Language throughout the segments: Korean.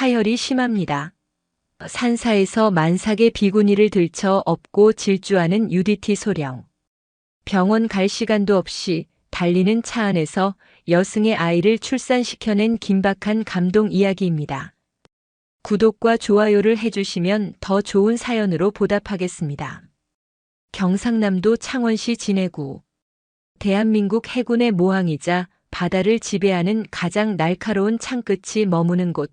하혈이 심합니다. 산사에서 만삭의 비구니를 들쳐 업고 질주하는 UDT 소령. 병원 갈 시간도 없이 달리는 차 안에서 여승의 아이를 출산시켜낸 긴박한 감동 이야기입니다. 구독과 좋아요를 해주시면 더 좋은 사연으로 보답하겠습니다. 경상남도 창원시 진해구. 대한민국 해군의 모항이자 바다를 지배하는 가장 날카로운 창끝이 머무는 곳.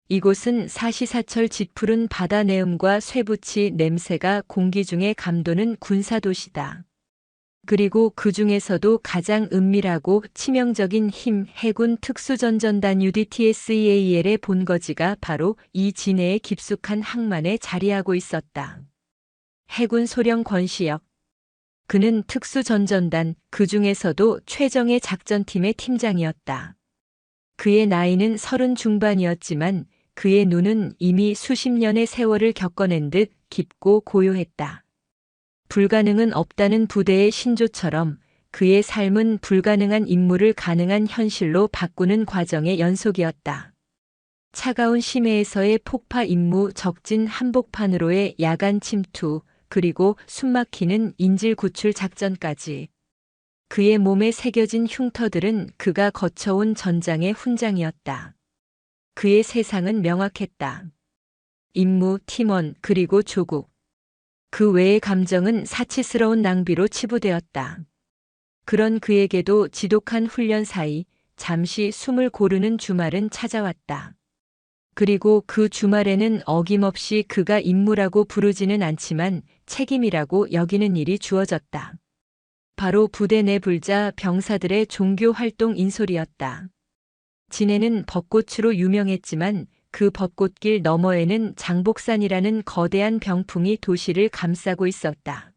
이곳은 사시사철 짙푸른 바다 내음과 쇠붙이 냄새가 공기 중에 감도는 군사도시다. 그리고 그 중에서도 가장 은밀하고 치명적인 힘 해군 특수전전단 UDTSEAL의 본거지가 바로 이 진해의 깊숙한 항만에 자리하고 있었다. 해군 소령 권시혁. 그는 특수전전단 그 중에서도 최정예 작전팀의 팀장이었다. 그의 나이는 30 중반이었지만 그의 눈은 이미 수십 년의 세월을 겪어낸 듯 깊고 고요했다. 불가능은 없다는 부대의 신조처럼 그의 삶은 불가능한 임무를 가능한 현실로 바꾸는 과정의 연속이었다. 차가운 심해에서의 폭파 임무, 적진 한복판으로의 야간 침투, 그리고 숨막히는 인질 구출 작전까지. 그의 몸에 새겨진 흉터들은 그가 거쳐온 전장의 훈장이었다. 그의 세상은 명확했다. 임무, 팀원, 그리고 조국. 그 외의 감정은 사치스러운 낭비로 치부되었다. 그런 그에게도 지독한 훈련 사이 잠시 숨을 고르는 주말은 찾아왔다. 그리고 그 주말에는 어김없이 그가 임무라고 부르지는 않지만 책임이라고 여기는 일이 주어졌다. 바로 부대 내 불자 병사들의 종교활동 인솔이었다. 진해는 벚꽃으로 유명했지만 그 벚꽃길 너머에는 장복산이라는 거대한 병풍이 도시를 감싸고 있었다.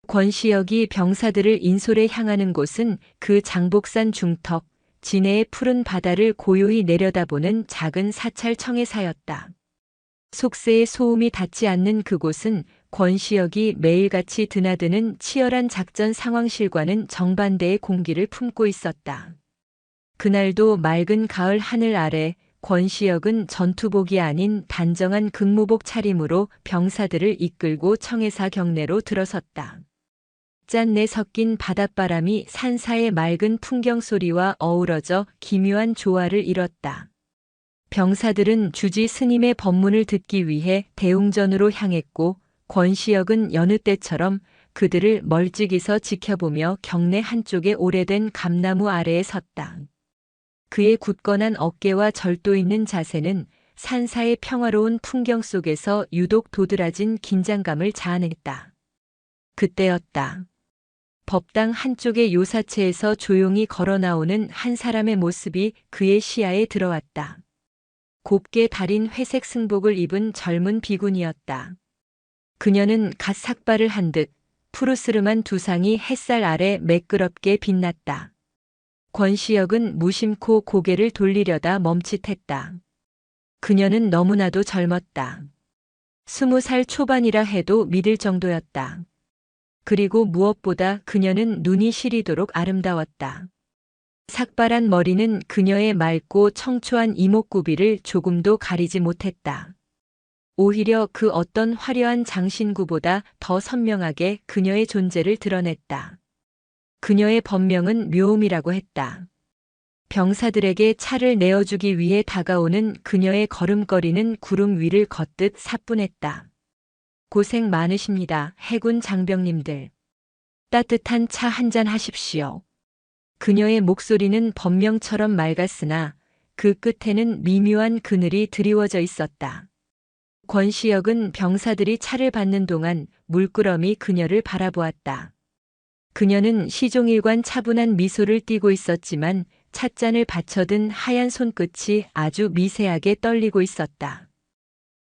권시혁이 병사들을 인솔해 향하는 곳은 그 장복산 중턱, 진해의 푸른 바다를 고요히 내려다보는 작은 사찰 청해사였다. 속세의 소음이 닿지 않는 그곳은 권시혁이 매일같이 드나드는 치열한 작전 상황실과는 정반대의 공기를 품고 있었다. 그날도 맑은 가을 하늘 아래 권시혁은 전투복이 아닌 단정한 근무복 차림으로 병사들을 이끌고 청해사 경내로 들어섰다. 짠내 섞인 바닷바람이 산사의 맑은 풍경 소리와 어우러져 기묘한 조화를 이뤘다. 병사들은 주지 스님의 법문을 듣기 위해 대웅전으로 향했고 권시혁은 여느 때처럼 그들을 멀찍이서 지켜보며 경내 한쪽의 오래된 감나무 아래에 섰다. 그의 굳건한 어깨와 절도 있는 자세는 산사의 평화로운 풍경 속에서 유독 도드라진 긴장감을 자아냈다. 그때였다. 법당 한쪽의 요사체에서 조용히 걸어 나오는 한 사람의 모습이 그의 시야에 들어왔다. 곱게 다린 회색 승복을 입은 젊은 비군이었다. 그녀는 갓 삭발을 한 듯 푸르스름한 두상이 햇살 아래 매끄럽게 빛났다. 권시혁은 무심코 고개를 돌리려다 멈칫했다. 그녀는 너무나도 젊었다. 20살 초반이라 해도 믿을 정도였다. 그리고 무엇보다 그녀는 눈이 시리도록 아름다웠다. 삭발한 머리는 그녀의 맑고 청초한 이목구비를 조금도 가리지 못했다. 오히려 그 어떤 화려한 장신구보다 더 선명하게 그녀의 존재를 드러냈다. 그녀의 법명은 묘음이라고 했다. 병사들에게 차를 내어주기 위해 다가오는 그녀의 걸음걸이는 구름 위를 걷듯 사뿐했다. 고생 많으십니다, 해군 장병님들. 따뜻한 차 한잔 하십시오. 그녀의 목소리는 법명처럼 맑았으나 그 끝에는 미묘한 그늘이 드리워져 있었다. 권시혁은 병사들이 차를 받는 동안 물끄러미 그녀를 바라보았다. 그녀는 시종일관 차분한 미소를 띠고 있었지만 찻잔을 받쳐든 하얀 손끝이 아주 미세하게 떨리고 있었다.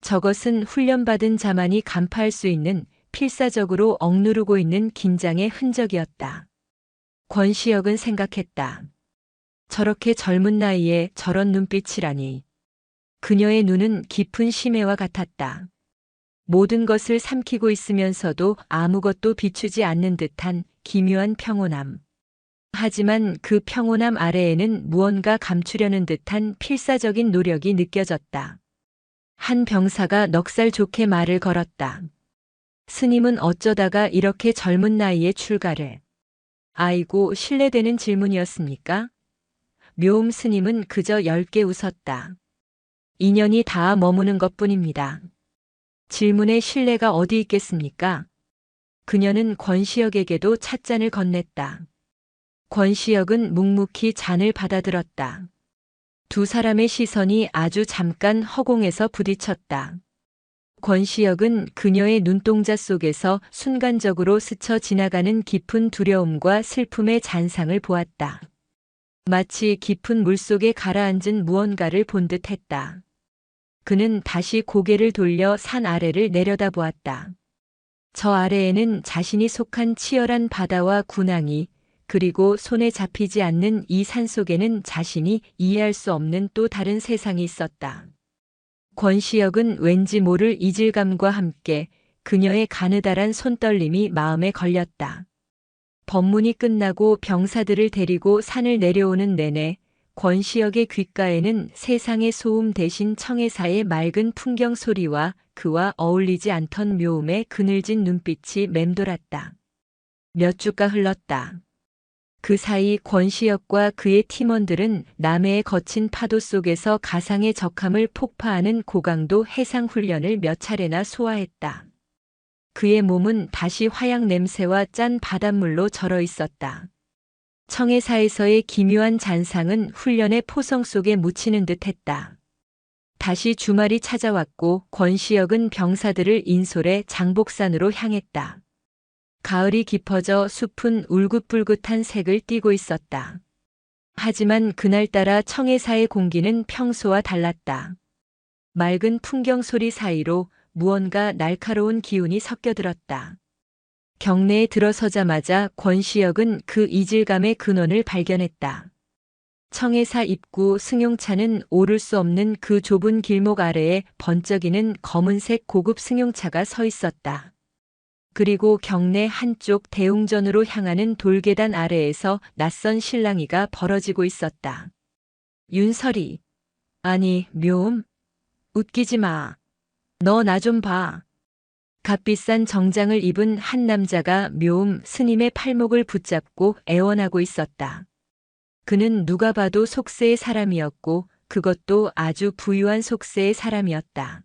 저것은 훈련받은 자만이 간파할 수 있는 필사적으로 억누르고 있는 긴장의 흔적이었다. 권시혁은 생각했다. 저렇게 젊은 나이에 저런 눈빛이라니. 그녀의 눈은 깊은 심해와 같았다. 모든 것을 삼키고 있으면서도 아무것도 비추지 않는 듯한 기묘한 평온함. 하지만 그 평온함 아래에는 무언가 감추려는 듯한 필사적인 노력이 느껴졌다. 한 병사가 넉살 좋게 말을 걸었다. 스님은 어쩌다가 이렇게 젊은 나이에 출가를. 아이고, 실례되는 질문이었습니까? 묘음 스님은 그저 엷게 웃었다. 인연이 닿아 머무는 것뿐입니다. 질문에 신뢰가 어디 있겠습니까? 그녀는 권시혁에게도 찻잔을 건넸다. 권시혁은 묵묵히 잔을 받아들었다. 두 사람의 시선이 아주 잠깐 허공에서 부딪혔다. 권시혁은 그녀의 눈동자 속에서 순간적으로 스쳐 지나가는 깊은 두려움과 슬픔의 잔상을 보았다. 마치 깊은 물속에 가라앉은 무언가를 본 듯했다. 그는 다시 고개를 돌려 산 아래를 내려다보았다. 저 아래에는 자신이 속한 치열한 바다와 군항이, 그리고 손에 잡히지 않는 이 산속에는 자신이 이해할 수 없는 또 다른 세상이 있었다. 권시혁은 왠지 모를 이질감과 함께 그녀의 가느다란 손떨림이 마음에 걸렸다. 법문이 끝나고 병사들을 데리고 산을 내려오는 내내 권시혁의 귓가에는 세상의 소음 대신 청해사의 맑은 풍경 소리와 그와 어울리지 않던 묘음의 그늘진 눈빛이 맴돌았다. 몇 주가 흘렀다. 그 사이 권시혁과 그의 팀원들은 남해의 거친 파도 속에서 가상의 적함을 폭파하는 고강도 해상 훈련을 몇 차례나 소화했다. 그의 몸은 다시 화약 냄새와 짠 바닷물로 절어 있었다. 청해사에서의 기묘한 잔상은 훈련의 포성 속에 묻히는 듯했다. 다시 주말이 찾아왔고 권시혁은 병사들을 인솔해 장복산으로 향했다. 가을이 깊어져 숲은 울긋불긋한 색을 띠고 있었다. 하지만 그날따라 청해사의 공기는 평소와 달랐다. 맑은 풍경 소리 사이로 무언가 날카로운 기운이 섞여들었다. 경내에 들어서자마자 권시혁은 그 이질감의 근원을 발견했다. 청해사 입구 승용차는 오를 수 없는 그 좁은 길목 아래에 번쩍이는 검은색 고급 승용차가 서 있었다. 그리고 경내 한쪽 대웅전으로 향하는 돌계단 아래에서 낯선 실랑이가 벌어지고 있었다. 윤설이. 아니, 묘음. 웃기지 마. 너 나 좀 봐. 값비싼 정장을 입은 한 남자가 묘음 스님의 팔목을 붙잡고 애원하고 있었다. 그는 누가 봐도 속세의 사람이었고 그것도 아주 부유한 속세의 사람이었다.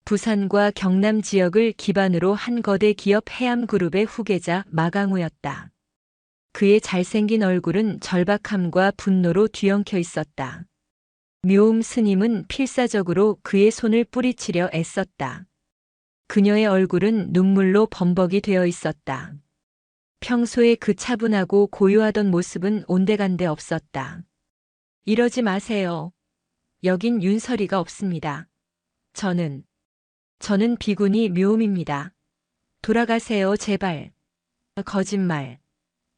부산과 경남 지역을 기반으로 한 거대 기업 해암그룹의 후계자 마강우였다. 그의 잘생긴 얼굴은 절박함과 분노로 뒤엉켜 있었다. 묘음 스님은 필사적으로 그의 손을 뿌리치려 애썼다. 그녀의 얼굴은 눈물로 범벅이 되어 있었다. 평소에 그 차분하고 고요하던 모습은 온데간데 없었다. 이러지 마세요. 여긴 윤설이가 없습니다. 저는 비구니 묘음입니다. 돌아가세요, 제발. 거짓말.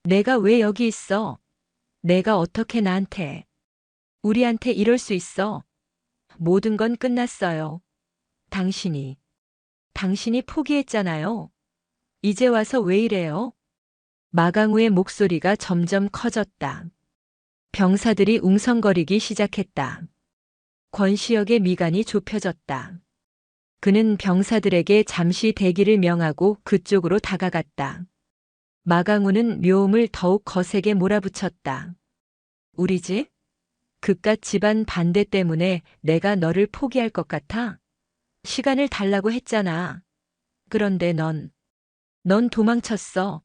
내가 왜 여기 있어? 내가 어떻게 우리한테 이럴 수 있어? 모든 건 끝났어요. 당신이 포기했잖아요. 이제 와서 왜 이래요? 마강우의 목소리가 점점 커졌다. 병사들이 웅성거리기 시작했다. 권시혁의 미간이 좁혀졌다. 그는 병사들에게 잠시 대기를 명하고 그쪽으로 다가갔다. 마강우는 묘음을 더욱 거세게 몰아붙였다. 우리 집? 그깟 집안 반대 때문에 내가 너를 포기할 것 같아? 시간을 달라고 했잖아. 그런데 넌 도망쳤어.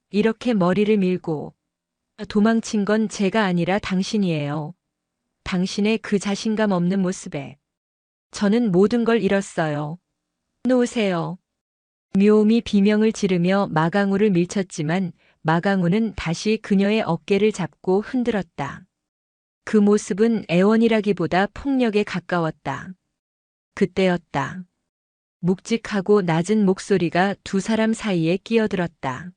이렇게 머리를 밀고. 도망친 건 제가 아니라 당신이에요. 당신의 그 자신감 없는 모습에. 저는 모든 걸 잃었어요. 놓으세요. 묘음이 비명을 지르며 마강우를 밀쳤지만 마강우는 다시 그녀의 어깨를 잡고 흔들었다. 그 모습은 애원이라기보다 폭력에 가까웠다. 그때였다. 묵직하고 낮은 목소리가 두 사람 사이에 끼어들었다.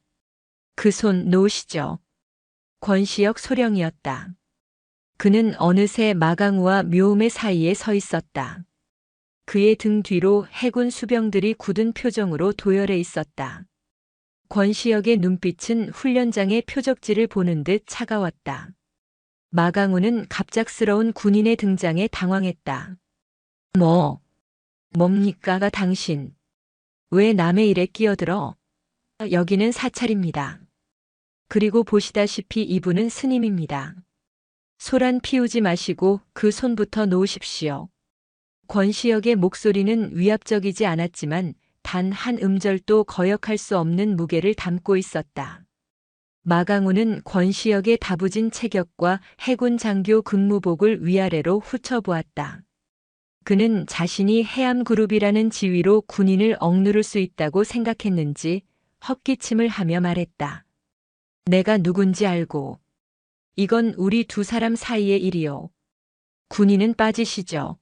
그 손 놓으시죠. 권시혁 소령이었다. 그는 어느새 마강우와 묘음의 사이에 서 있었다. 그의 등 뒤로 해군 수병들이 굳은 표정으로 도열해 있었다. 권시혁의 눈빛은 훈련장의 표적지를 보는 듯 차가웠다. 마강우는 갑작스러운 군인의 등장에 당황했다. 뭡니까가 당신? 왜 남의 일에 끼어들어? 여기는 사찰입니다. 그리고 보시다시피 이분은 스님입니다. 소란 피우지 마시고 그 손부터 놓으십시오. 권시혁의 목소리는 위압적이지 않았지만 단 한 음절도 거역할 수 없는 무게를 담고 있었다. 마강우는 권시혁의 다부진 체격과 해군 장교 근무복을 위아래로 훑어보았다. 그는 자신이 해암그룹이라는 지위로 군인을 억누를 수 있다고 생각했는지 헛기침을 하며 말했다. 내가 누군지 알고. 이건 우리 두 사람 사이의 일이요. 군인은 빠지시죠.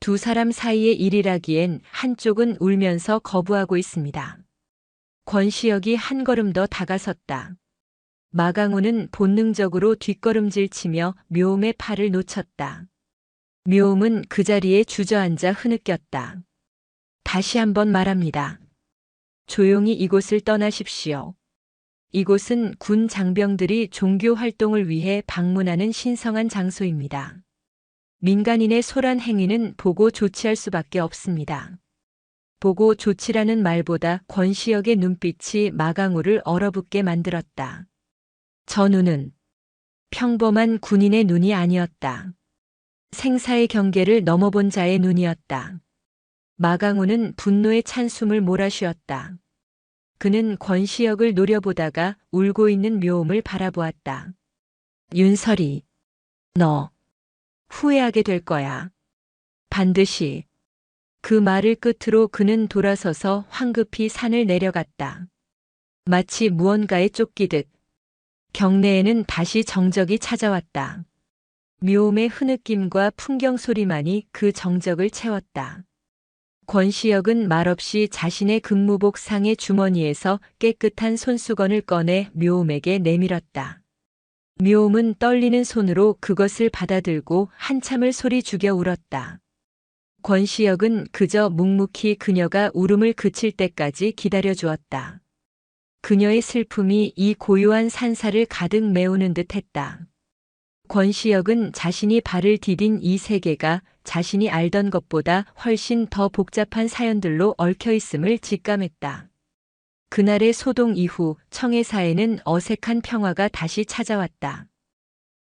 두 사람 사이의 일이라기엔 한쪽은 울면서 거부하고 있습니다. 권시혁이 한 걸음 더 다가섰다. 마강우는 본능적으로 뒷걸음질치며 묘음의 팔을 놓쳤다. 묘음은 그 자리에 주저앉아 흐느꼈다. 다시 한번 말합니다. 조용히 이곳을 떠나십시오. 이곳은 군 장병들이 종교 활동을 위해 방문하는 신성한 장소입니다. 민간인의 소란 행위는 보고 조치할 수밖에 없습니다. 보고 조치라는 말보다 권시혁의 눈빛이 마강우를 얼어붙게 만들었다. 저 눈은 평범한 군인의 눈이 아니었다. 생사의 경계를 넘어본 자의 눈이었다. 마강우는 분노에 찬 숨을 몰아쉬었다. 그는 권시혁을 노려보다가 울고 있는 묘음을 바라보았다. 윤설이, 너 후회하게 될 거야. 반드시. 그 말을 끝으로 그는 돌아서서 황급히 산을 내려갔다. 마치 무언가에 쫓기듯 경내에는 다시 정적이 찾아왔다. 묘음의 흐느낌과 풍경 소리만이 그 정적을 채웠다. 권시혁은 말없이 자신의 근무복 상의 주머니에서 깨끗한 손수건을 꺼내 묘음에게 내밀었다. 묘음은 떨리는 손으로 그것을 받아들고 한참을 소리 죽여 울었다. 권시혁은 그저 묵묵히 그녀가 울음을 그칠 때까지 기다려주었다. 그녀의 슬픔이 이 고요한 산사를 가득 메우는 듯했다. 권시혁은 자신이 발을 디딘 이 세계가 자신이 알던 것보다 훨씬 더 복잡한 사연들로 얽혀 있음을 직감했다. 그날의 소동 이후 청해사에는 어색한 평화가 다시 찾아왔다.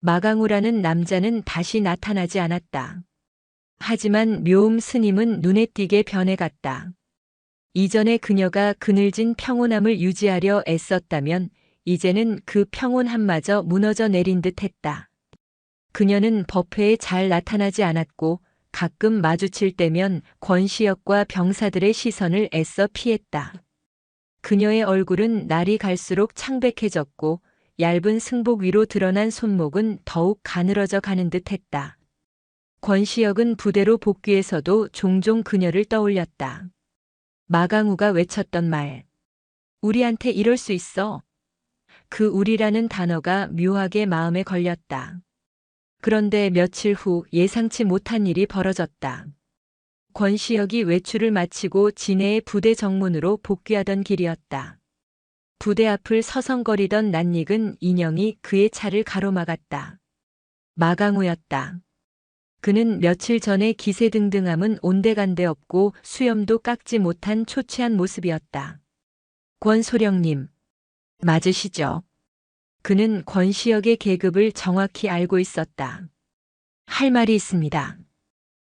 마강우라는 남자는 다시 나타나지 않았다. 하지만 묘음 스님은 눈에 띄게 변해갔다. 이전에 그녀가 그늘진 평온함을 유지하려 애썼다면 이제는 그 평온함마저 무너져 내린 듯했다. 그녀는 법회에 잘 나타나지 않았고 가끔 마주칠 때면 권시혁과 병사들의 시선을 애써 피했다. 그녀의 얼굴은 날이 갈수록 창백해졌고 얇은 승복 위로 드러난 손목은 더욱 가늘어져 가는 듯했다. 권시혁은 부대로 복귀해서도 종종 그녀를 떠올렸다. 마강우가 외쳤던 말. 우리한테 이럴 수 있어. 그 우리라는 단어가 묘하게 마음에 걸렸다. 그런데 며칠 후 예상치 못한 일이 벌어졌다. 권시혁이 외출을 마치고 진해의 부대 정문으로 복귀하던 길이었다. 부대 앞을 서성거리던 낯익은 인형이 그의 차를 가로막았다. 마강우였다. 그는 며칠 전에 기세등등함은 온데간데 없고 수염도 깎지 못한 초췌한 모습이었다. 권소령님, 맞으시죠? 그는 권시혁의 계급을 정확히 알고 있었다. 할 말이 있습니다.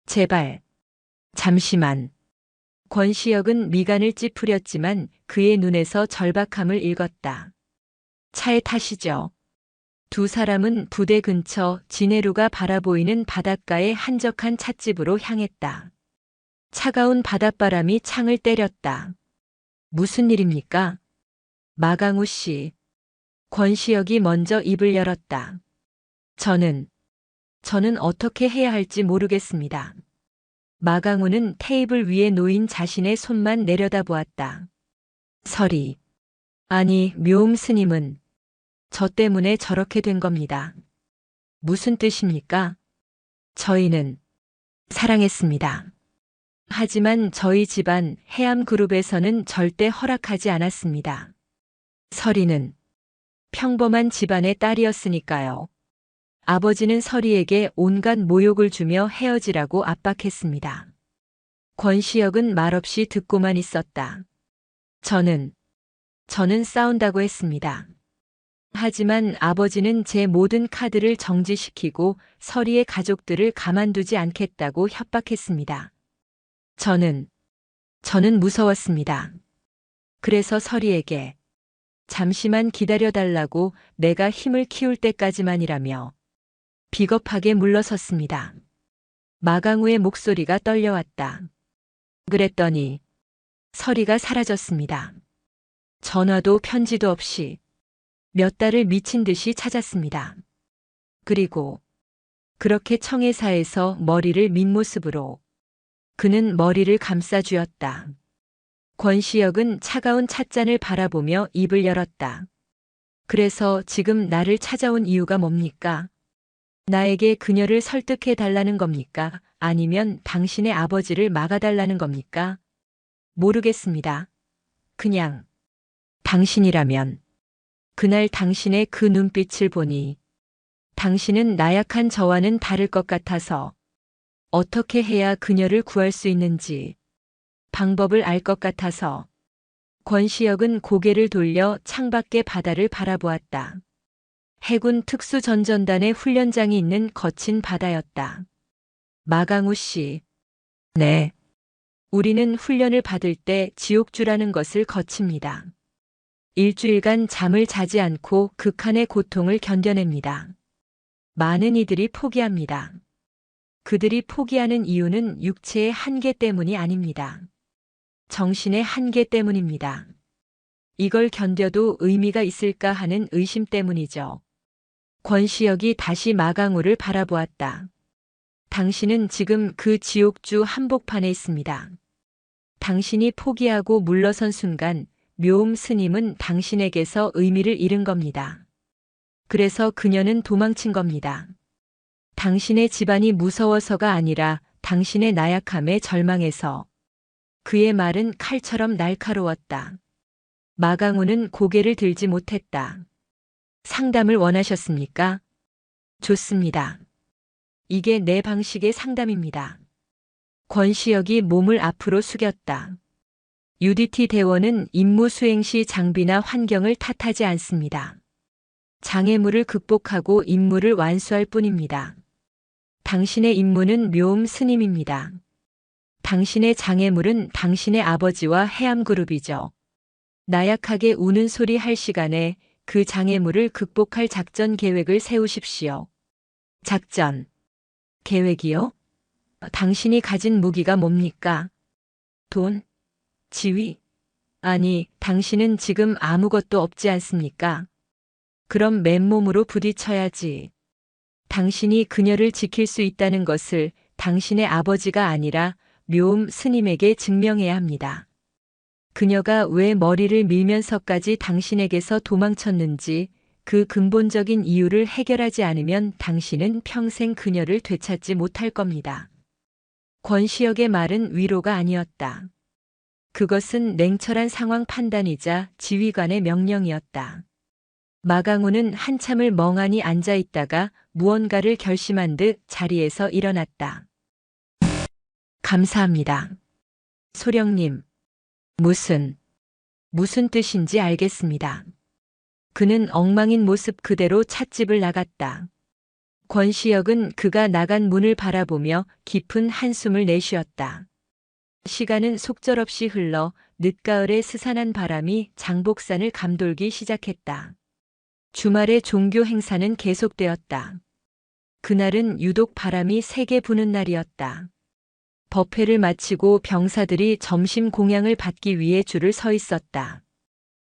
제발. 잠시만. 권시혁은 미간을 찌푸렸지만 그의 눈에서 절박함을 읽었다. 차에 타시죠. 두 사람은 부대 근처 진해루가 바라보이는 바닷가의 한적한 찻집으로 향했다. 차가운 바닷바람이 창을 때렸다. 무슨 일입니까? 마강우 씨. 권시혁이 먼저 입을 열었다. 저는 어떻게 해야 할지 모르겠습니다. 마강우는 테이블 위에 놓인 자신의 손만 내려다보았다. 설이. 아니, 묘음 스님은 저 때문에 저렇게 된 겁니다. 무슨 뜻입니까? 저희는 사랑했습니다. 하지만 저희 집안 해암그룹에서는 절대 허락하지 않았습니다. 서리는 평범한 집안의 딸이었으니까요. 아버지는 서리에게 온갖 모욕을 주며 헤어지라고 압박했습니다. 권시혁은 말없이 듣고만 있었다. 저는 싸운다고 했습니다. 하지만 아버지는 제 모든 카드를 정지시키고 서리의 가족들을 가만두지 않겠다고 협박했습니다. 저는 무서웠습니다. 그래서 서리에게 잠시만 기다려달라고 내가 힘을 키울 때까지만이라며 비겁하게 물러섰습니다. 마강우의 목소리가 떨려왔다. 그랬더니 서리가 사라졌습니다. 전화도 편지도 없이 몇 달을 미친 듯이 찾았습니다. 그리고 그렇게 청해사에서 머리를 민 모습으로 그는 머리를 감싸쥐었다. 권시혁은 차가운 찻잔을 바라보며 입을 열었다. 그래서 지금 나를 찾아온 이유가 뭡니까? 나에게 그녀를 설득해 달라는 겁니까? 아니면 당신의 아버지를 막아달라는 겁니까? 모르겠습니다. 그냥 당신이라면 그날 당신의 그 눈빛을 보니 당신은 나약한 저와는 다를 것 같아서 어떻게 해야 그녀를 구할 수 있는지 방법을 알 것 같아서. 권시혁은 고개를 돌려 창밖의 바다를 바라보았다. 해군 특수전전단의 훈련장이 있는 거친 바다였다. 마강우 씨. 네. 우리는 훈련을 받을 때 지옥주라는 것을 거칩니다. 일주일간 잠을 자지 않고 극한의 고통을 견뎌냅니다. 많은 이들이 포기합니다. 그들이 포기하는 이유는 육체의 한계 때문이 아닙니다. 정신의 한계 때문입니다. 이걸 견뎌도 의미가 있을까 하는 의심 때문이죠. 권시혁이 다시 마강우를 바라보았다. 당신은 지금 그 지옥주 한복판에 있습니다. 당신이 포기하고 물러선 순간 묘음 스님은 당신에게서 의미를 잃은 겁니다. 그래서 그녀는 도망친 겁니다. 당신의 집안이 무서워서가 아니라 당신의 나약함에 절망해서. 그의 말은 칼처럼 날카로웠다. 마강우는 고개를 들지 못했다. 상담을 원하셨습니까? 좋습니다. 이게 내 방식의 상담입니다. 권시혁이 몸을 앞으로 숙였다. UDT 대원은 임무 수행 시 장비나 환경을 탓하지 않습니다. 장애물을 극복하고 임무를 완수할 뿐입니다. 당신의 임무는 묘음 스님입니다. 당신의 장애물은 당신의 아버지와 해암그룹이죠. 나약하게 우는 소리 할 시간에 그 장애물을 극복할 작전 계획을 세우십시오. 작전 계획이요? 당신이 가진 무기가 뭡니까? 돈? 지위? 아니, 당신은 지금 아무것도 없지 않습니까? 그럼 맨몸으로 부딪혀야지. 당신이 그녀를 지킬 수 있다는 것을 당신의 아버지가 아니라 묘음 스님에게 증명해야 합니다. 그녀가 왜 머리를 밀면서까지 당신에게서 도망쳤는지 그 근본적인 이유를 해결하지 않으면 당신은 평생 그녀를 되찾지 못할 겁니다. 권시혁의 말은 위로가 아니었다. 그것은 냉철한 상황 판단이자 지휘관의 명령이었다. 마강우는 한참을 멍하니 앉아 있다가 무언가를 결심한 듯 자리에서 일어났다. 감사합니다. 소령님, 무슨 뜻인지 알겠습니다. 그는 엉망인 모습 그대로 찻집을 나갔다. 권시혁은 그가 나간 문을 바라보며 깊은 한숨을 내쉬었다. 시간은 속절없이 흘러 늦가을의 스산한 바람이 장복산을 감돌기 시작했다. 주말의 종교 행사는 계속되었다. 그날은 유독 바람이 세게 부는 날이었다. 법회를 마치고 병사들이 점심 공양을 받기 위해 줄을 서 있었다.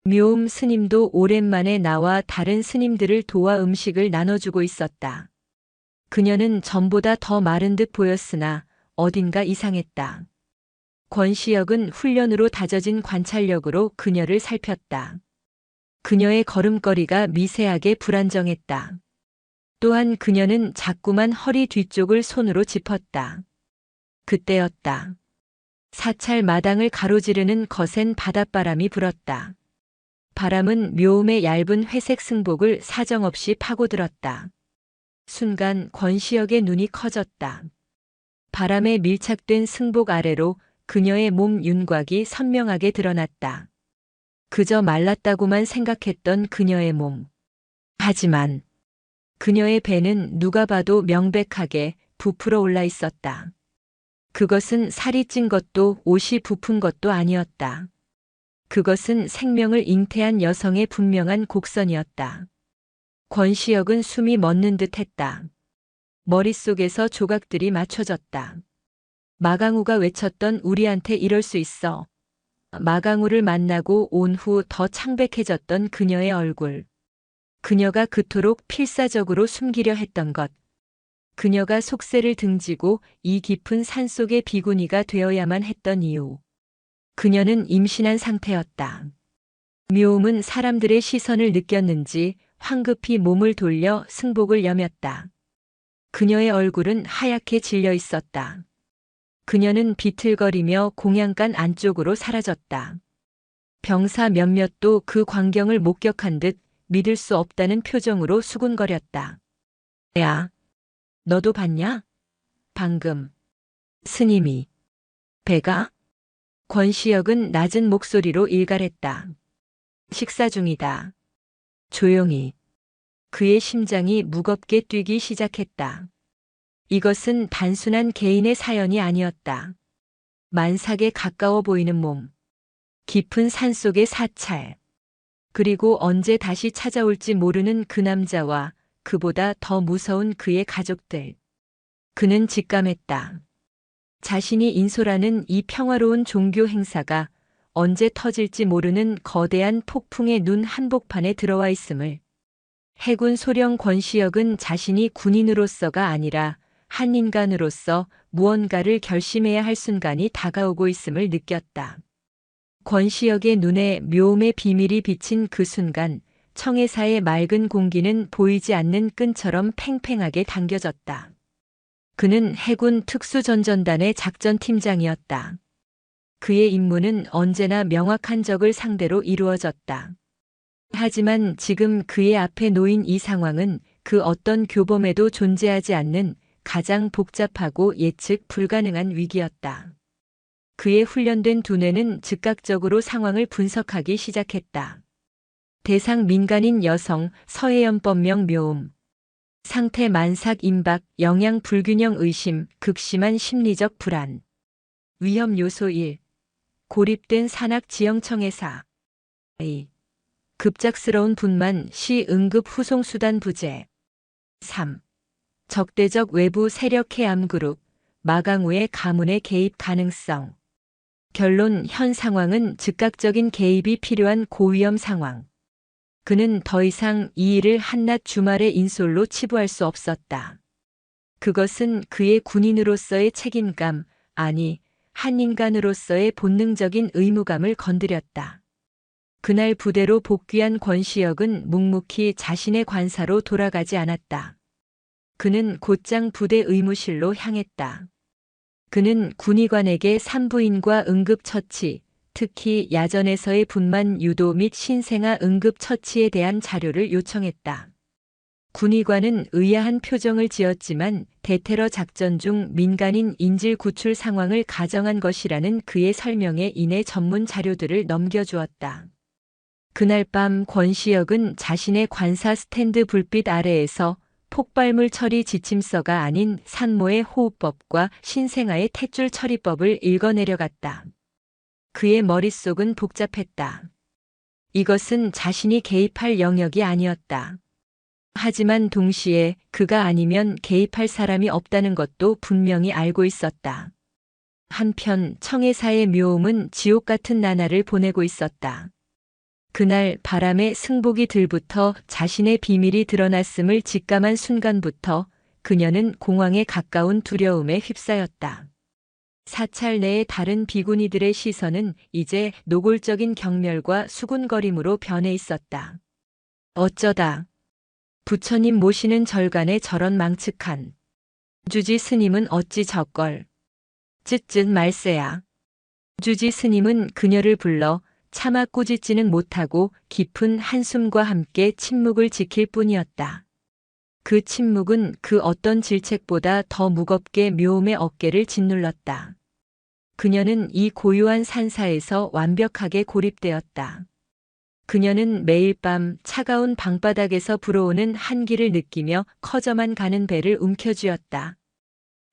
묘음 스님도 오랜만에 나와 다른 스님들을 도와 음식을 나눠주고 있었다. 그녀는 전보다 더 마른 듯 보였으나 어딘가 이상했다. 권시혁은 훈련으로 다져진 관찰력으로 그녀를 살폈다. 그녀의 걸음걸이가 미세하게 불안정했다. 또한 그녀는 자꾸만 허리 뒤쪽을 손으로 짚었다. 그때였다. 사찰 마당을 가로지르는 거센 바닷바람이 불었다. 바람은 묘음의 얇은 회색 승복을 사정없이 파고들었다. 순간 권시혁의 눈이 커졌다. 바람에 밀착된 승복 아래로 그녀의 몸 윤곽이 선명하게 드러났다. 그저 말랐다고만 생각했던 그녀의 몸. 하지만 그녀의 배는 누가 봐도 명백하게 부풀어 올라 있었다. 그것은 살이 찐 것도 옷이 부푼 것도 아니었다. 그것은 생명을 잉태한 여성의 분명한 곡선이었다. 권시혁은 숨이 멎는 듯 했다. 머릿속에서 조각들이 맞춰졌다. 마강우가 외쳤던 우리한테 이럴 수 있어. 마강우를 만나고 온 후 더 창백해졌던 그녀의 얼굴. 그녀가 그토록 필사적으로 숨기려 했던 것. 그녀가 속세를 등지고 이 깊은 산속의 비구니가 되어야만 했던 이유. 그녀는 임신한 상태였다. 묘음은 사람들의 시선을 느꼈는지 황급히 몸을 돌려 승복을 여몄다. 그녀의 얼굴은 하얗게 질려 있었다. 그녀는 비틀거리며 공양간 안쪽으로 사라졌다. 병사 몇몇도 그 광경을 목격한 듯 믿을 수 없다는 표정으로 수군거렸다. 야, 너도 봤냐? 방금 스님이 배가? 권시혁은 낮은 목소리로 일갈했다. 식사 중이다. 조용히. 그의 심장이 무겁게 뛰기 시작했다. 이것은 단순한 개인의 사연이 아니었다. 만삭에 가까워 보이는 몸. 깊은 산속의 사찰. 그리고 언제 다시 찾아올지 모르는 그 남자와 그보다 더 무서운 그의 가족들. 그는 직감했다. 자신이 인솔하는 이 평화로운 종교 행사가 언제 터질지 모르는 거대한 폭풍의 눈 한복판에 들어와 있음을. 해군 소령 권시혁은 자신이 군인으로서가 아니라 한 인간으로서 무언가를 결심해야 할 순간이 다가오고 있음을 느꼈다. 권시혁의 눈에 묘음의 비밀이 비친 그 순간 청해사의 맑은 공기는 보이지 않는 끈처럼 팽팽하게 당겨졌다. 그는 해군 특수전전단의 작전팀장이었다. 그의 임무는 언제나 명확한 적을 상대로 이루어졌다. 하지만 지금 그의 앞에 놓인 이 상황은 그 어떤 교범에도 존재하지 않는 가장 복잡하고 예측 불가능한 위기였다. 그의 훈련된 두뇌는 즉각적으로 상황을 분석하기 시작했다. 대상 민간인 여성, 서해연법명 묘음. 상태 만삭 임박, 영양 불균형 의심, 극심한 심리적 불안. 위험 요소 1. 고립된 산악 지형 청해사. 2. 급작스러운 분만 시 응급 후송 수단 부재. 3. 적대적 외부 세력 해암 그룹, 마강우의 가문의 개입 가능성. 결론 현 상황은 즉각적인 개입이 필요한 고위험 상황. 그는 더 이상 이 일을 한낮 주말의 인솔로 치부할 수 없었다. 그것은 그의 군인으로서의 책임감, 아니, 한 인간으로서의 본능적인 의무감을 건드렸다. 그날 부대로 복귀한 권시혁은 묵묵히 자신의 관사로 돌아가지 않았다. 그는 곧장 부대 의무실로 향했다. 그는 군의관에게 산부인과 응급처치, 특히 야전에서의 분만 유도 및 신생아 응급처치에 대한 자료를 요청했다. 군의관은 의아한 표정을 지었지만 대테러 작전 중 민간인 인질 구출 상황을 가정한 것이라는 그의 설명에 인해 전문 자료들을 넘겨주었다. 그날 밤 권시혁은 자신의 관사 스탠드 불빛 아래에서 폭발물 처리 지침서가 아닌 산모의 호흡법과 신생아의 탯줄 처리법을 읽어내려갔다. 그의 머릿속은 복잡했다. 이것은 자신이 개입할 영역이 아니었다. 하지만 동시에 그가 아니면 개입할 사람이 없다는 것도 분명히 알고 있었다. 한편 청해사의 묘음은 지옥 같은 나날을 보내고 있었다. 그날 바람에 승복이 들부터 자신의 비밀이 드러났음을 직감한 순간부터 그녀는 공황에 가까운 두려움에 휩싸였다. 사찰 내의 다른 비구니들의 시선은 이제 노골적인 경멸과 수군거림으로 변해 있었다. 어쩌다 부처님 모시는 절간에 저런 망측한 주지 스님은 어찌 저걸 쯧쯧 말세야. 주지 스님은 그녀를 불러 차마 꾸짖지는 못하고 깊은 한숨과 함께 침묵을 지킬 뿐이었다. 그 침묵은 그 어떤 질책보다 더 무겁게 묘음의 어깨를 짓눌렀다. 그녀는 이 고요한 산사에서 완벽하게 고립되었다. 그녀는 매일 밤 차가운 방바닥에서 불어오는 한기를 느끼며 커져만 가는 배를 움켜쥐었다.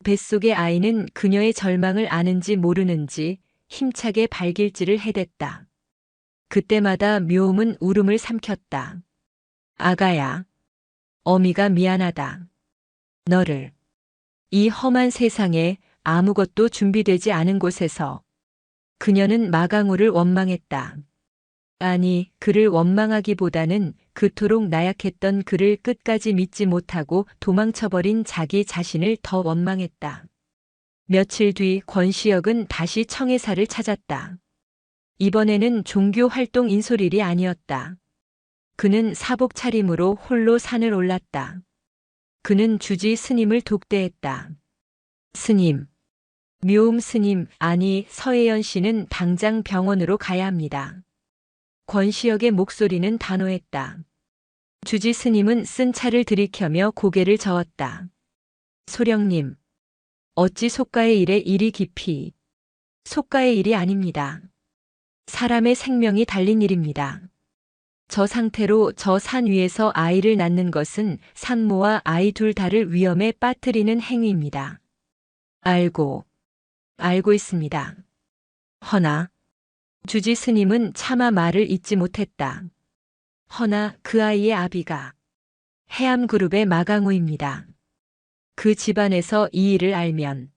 뱃속의 아이는 그녀의 절망을 아는지 모르는지 힘차게 발길질을 해댔다. 그때마다 묘음은 울음을 삼켰다. 아가야, 어미가 미안하다. 너를 이 험한 세상에 아무것도 준비되지 않은 곳에서. 그녀는 마강우를 원망했다. 아니, 그를 원망하기보다는 그토록 나약했던 그를 끝까지 믿지 못하고 도망쳐버린 자기 자신을 더 원망했다. 며칠 뒤 권시혁은 다시 청해사를 찾았다. 이번에는 종교 활동 인솔일이 아니었다. 그는 사복 차림으로 홀로 산을 올랐다. 그는 주지 스님을 독대했다. 스님, 묘음 스님, 아니 서혜연 씨는 당장 병원으로 가야 합니다. 권시혁의 목소리는 단호했다. 주지 스님은 쓴 차를 들이켜며 고개를 저었다. 소령님, 어찌 속가의 일에 이리 깊이. 속가의 일이 아닙니다. 사람의 생명이 달린 일입니다. 저 상태로 저 산 위에서 아이를 낳는 것은 산모와 아이 둘 다를 위험에 빠뜨리는 행위입니다. 알고 있습니다. 허나, 주지 스님은 차마 말을 잇지 못했다. 허나 그 아이의 아비가 해암그룹의 마강우입니다. 그 집안에서 이 일을 알면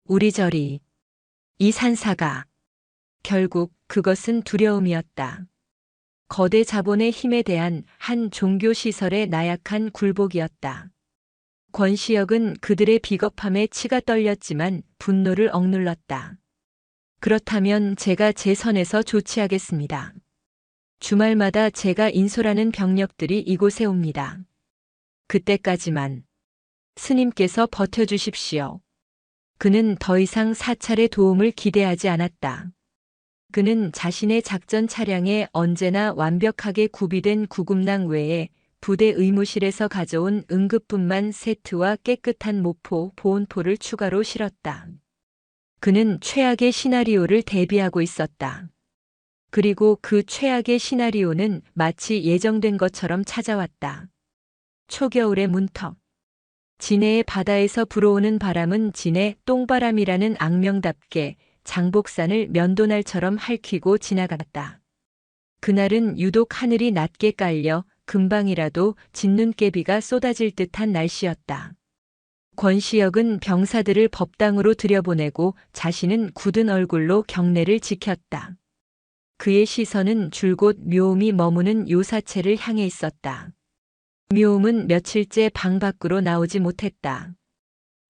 우리저리 이 산사가 결국 그것은 두려움이었다. 거대 자본의 힘에 대한 한 종교시설의 나약한 굴복이었다. 권시혁은 그들의 비겁함에 치가 떨렸지만 분노를 억눌렀다. 그렇다면 제가 제 선에서 조치하겠습니다. 주말마다 제가 인솔하는 병력들이 이곳에 옵니다. 그때까지만 스님께서 버텨주십시오. 그는 더 이상 사찰의 도움을 기대하지 않았다. 그는 자신의 작전 차량에 언제나 완벽하게 구비된 구급낭 외에 부대 의무실에서 가져온 응급분만 세트와 깨끗한 모포, 보온포를 추가로 실었다. 그는 최악의 시나리오를 대비하고 있었다. 그리고 그 최악의 시나리오는 마치 예정된 것처럼 찾아왔다. 초겨울의 문턱. 진해의 바다에서 불어오는 바람은 진해 똥바람이라는 악명답게 장복산을 면도날처럼 핥히고 지나갔다. 그날은 유독 하늘이 낮게 깔려 금방이라도 진눈깨비가 쏟아질 듯한 날씨였다. 권시혁은 병사들을 법당으로 들여보내고 자신은 굳은 얼굴로 경례를 지켰다. 그의 시선은 줄곧 묘음이 머무는 요사체를 향해 있었다. 묘음은 며칠째 방 밖으로 나오지 못했다.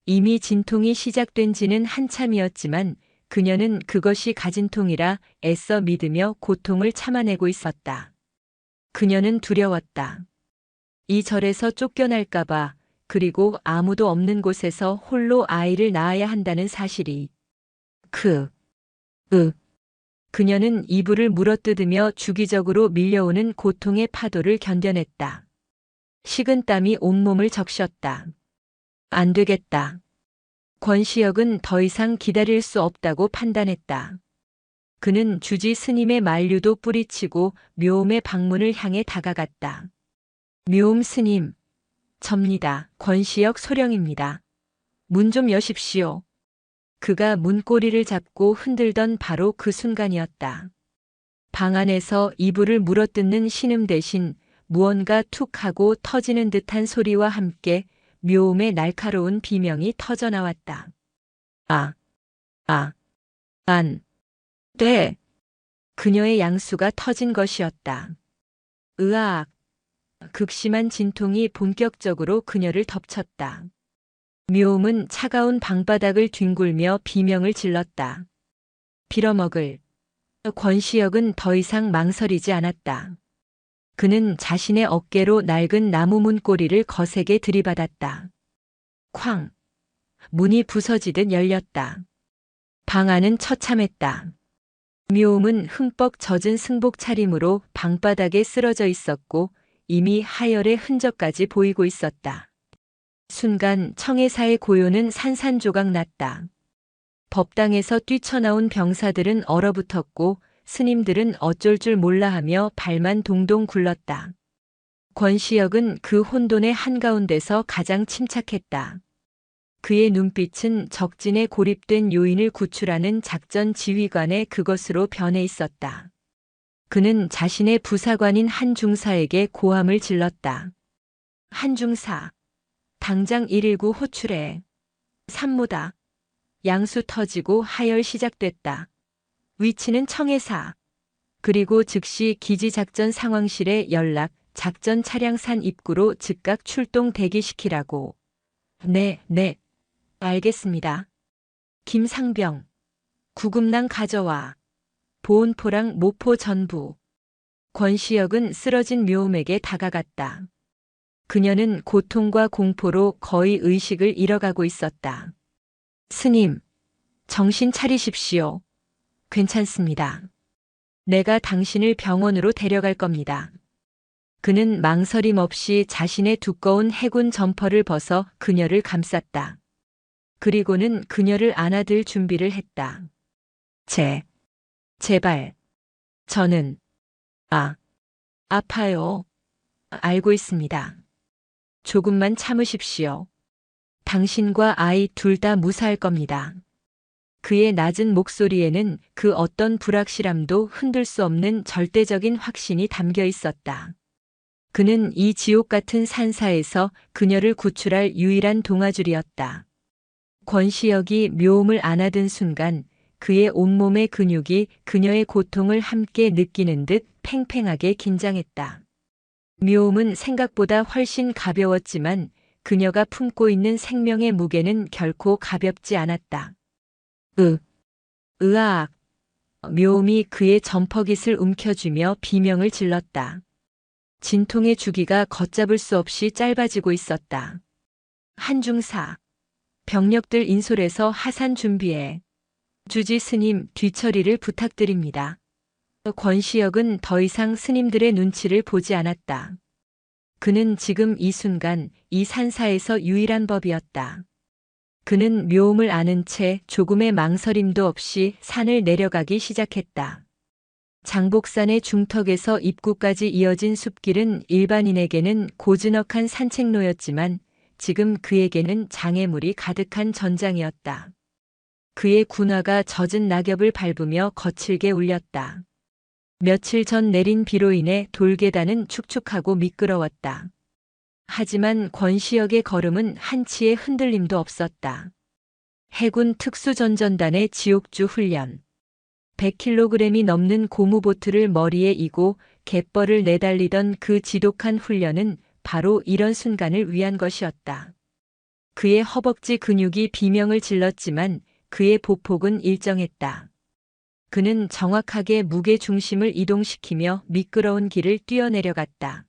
이미 진통이 시작된 지는 한참이었지만 그녀는 그것이 가진통이라 애써 믿으며 고통을 참아내고 있었다. 그녀는 두려웠다. 이 절에서 쫓겨날까봐, 그리고 아무도 없는 곳에서 홀로 아이를 낳아야 한다는 사실이. 그녀는 이불을 물어뜯으며 주기적으로 밀려오는 고통의 파도를 견뎌냈다. 식은땀이 온몸을 적셨다. 안 되겠다. 권시혁은 더 이상 기다릴 수 없다고 판단했다. 그는 주지 스님의 만류도 뿌리치고 묘음의 방문을 향해 다가갔다. 묘음 스님, 접니다. 권시혁 소령입니다. 문 좀 여십시오. 그가 문고리를 잡고 흔들던 바로 그 순간이었다. 방 안에서 이불을 물어뜯는 신음 대신 무언가 툭 하고 터지는 듯한 소리와 함께 묘음의 날카로운 비명이 터져나왔다. 안 돼. 그녀의 양수가 터진 것이었다. 으악. 극심한 진통이 본격적으로 그녀를 덮쳤다. 묘음은 차가운 방바닥을 뒹굴며 비명을 질렀다. 빌어먹을. 권시혁은 더 이상 망설이지 않았다. 그는 자신의 어깨로 낡은 나무 문고리를 거세게 들이받았다. 쾅! 문이 부서지듯 열렸다. 방 안은 처참했다. 묘음은 흠뻑 젖은 승복 차림으로 방바닥에 쓰러져 있었고 이미 하열의 흔적까지 보이고 있었다. 순간 청해사의 고요는 산산조각 났다. 법당에서 뛰쳐나온 병사들은 얼어붙었고 스님들은 어쩔 줄 몰라하며 발만 동동 굴렀다. 권시역은 그 혼돈의 한가운데서 가장 침착했다. 그의 눈빛은 적진에 고립된 요인을 구출하는 작전 지휘관의 그것으로 변해 있었다. 그는 자신의 부사관인 한 중사에게 고함을 질렀다. 한 중사, 당장 119 호출해. 산모다. 양수 터지고 하열 시작됐다. 위치는 청해사. 그리고 즉시 기지작전 상황실에 연락, 작전 차량 산 입구로 즉각 출동 대기시키라고. 네, 알겠습니다. 김상병, 구급낭 가져와. 보온포랑 모포 전부. 권시역은 쓰러진 묘음에게 다가갔다. 그녀는 고통과 공포로 거의 의식을 잃어가고 있었다. 스님, 정신 차리십시오. 괜찮습니다. 내가 당신을 병원으로 데려갈 겁니다. 그는 망설임 없이 자신의 두꺼운 해군 점퍼를 벗어 그녀를 감쌌다. 그리고는 그녀를 안아들 준비를 했다. 제발. 저는, 아파요. 알고 있습니다. 조금만 참으십시오. 당신과 아이 둘 다 무사할 겁니다. 그의 낮은 목소리에는 그 어떤 불확실함도 흔들 수 없는 절대적인 확신이 담겨 있었다. 그는 이 지옥 같은 산사에서 그녀를 구출할 유일한 동아줄이었다. 권시역이 묘음을 안아든 순간 그의 온몸의 근육이 그녀의 고통을 함께 느끼는 듯 팽팽하게 긴장했다. 묘음은 생각보다 훨씬 가벼웠지만 그녀가 품고 있는 생명의 무게는 결코 가볍지 않았다. 으악. 묘음이 그의 점퍼깃을 움켜쥐며 비명을 질렀다. 진통의 주기가 걷잡을 수 없이 짧아지고 있었다. 한중사. 병력들 인솔해서 하산 준비해. 주지 스님 뒤처리를 부탁드립니다. 권시역은 더 이상 스님들의 눈치를 보지 않았다. 그는 지금 이 순간 이 산사에서 유일한 법이었다. 그는 묘음을 아는 채 조금의 망설임도 없이 산을 내려가기 시작했다. 장복산의 중턱에서 입구까지 이어진 숲길은 일반인에게는 고즈넉한 산책로였지만 지금 그에게는 장애물이 가득한 전장이었다. 그의 군화가 젖은 낙엽을 밟으며 거칠게 울렸다. 며칠 전 내린 비로 인해 돌계단은 축축하고 미끄러웠다. 하지만 권시역의 걸음은 한치의 흔들림도 없었다. 해군 특수전전단의 지옥주 훈련. 100kg이 넘는 고무보트를 머리에 이고 갯벌을 내달리던 그 지독한 훈련은 바로 이런 순간을 위한 것이었다. 그의 허벅지 근육이 비명을 질렀지만 그의 보폭은 일정했다. 그는 정확하게 무게 중심을 이동시키며 미끄러운 길을 뛰어내려갔다.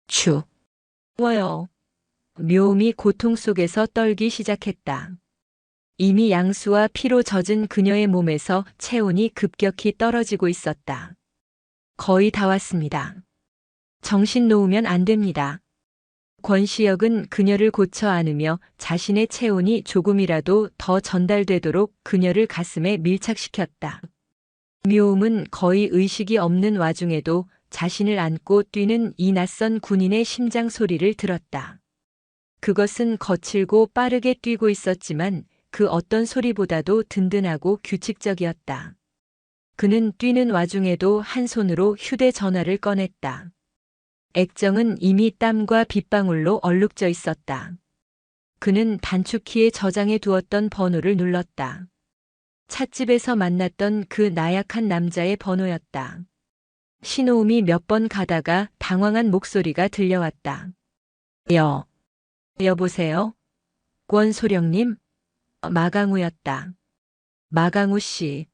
추워요. 묘음이 고통 속에서 떨기 시작했다. 이미 양수와 피로 젖은 그녀의 몸에서 체온이 급격히 떨어지고 있었다. 거의 다 왔습니다. 정신 놓으면 안 됩니다. 권시역은 그녀를 고쳐 안으며 자신의 체온이 조금이라도 더 전달되도록 그녀를 가슴에 밀착시켰다. 묘음은 거의 의식이 없는 와중에도 자신을 안고 뛰는 이 낯선 군인의 심장 소리를 들었다. 그것은 거칠고 빠르게 뛰고 있었지만 그 어떤 소리보다도 든든하고 규칙적이었다. 그는 뛰는 와중에도 한 손으로 휴대전화를 꺼냈다. 액정은 이미 땀과 빗방울로 얼룩져 있었다. 그는 단축키에 저장해 두었던 번호를 눌렀다. 찻집에서 만났던 그 나약한 남자의 번호였다. 신호음이 몇 번 가다가 당황한 목소리가 들려왔다. 여보세요? 권소령님? 마강우였다. 마강우 씨.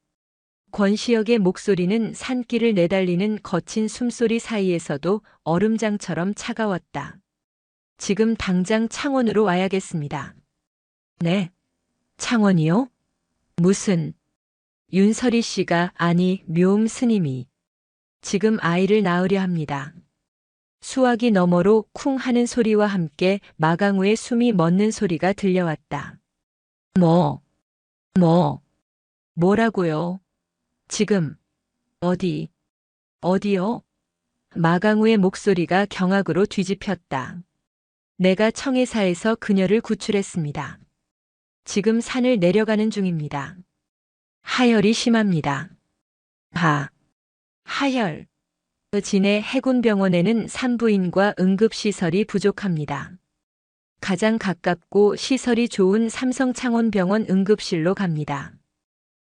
권시역의 목소리는 산길을 내달리는 거친 숨소리 사이에서도 얼음장처럼 차가웠다. 지금 당장 창원으로 와야겠습니다. 네. 창원이요? 무슨 윤설이 씨가, 아니, 묘음 스님이 지금 아이를 낳으려 합니다. 수화기 너머로 쿵 하는 소리와 함께 마강우의 숨이 멎는 소리가 들려왔다. 뭐라고요? 지금, 어디요? 마강우의 목소리가 경악으로 뒤집혔다. 내가 청해사에서 그녀를 구출했습니다. 지금 산을 내려가는 중입니다. 하혈이 심합니다. 하혈. 진해 해군병원에는 산부인과 응급시설이 부족합니다. 가장 가깝고 시설이 좋은 삼성창원병원 응급실로 갑니다.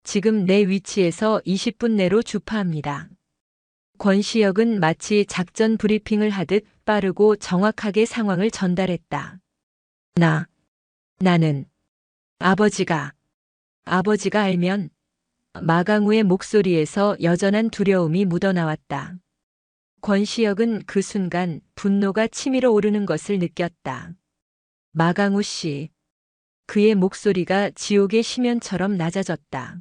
지금 내 위치에서 20분 내로 주파합니다. 권시혁은 마치 작전 브리핑을 하듯 빠르고 정확하게 상황을 전달했다. 나는 아버지가 알면. 마강우의 목소리에서 여전한 두려움이 묻어나왔다. 권시혁은 그 순간 분노가 치밀어 오르는 것을 느꼈다. 마강우 씨. 그의 목소리가 지옥의 심연처럼 낮아졌다.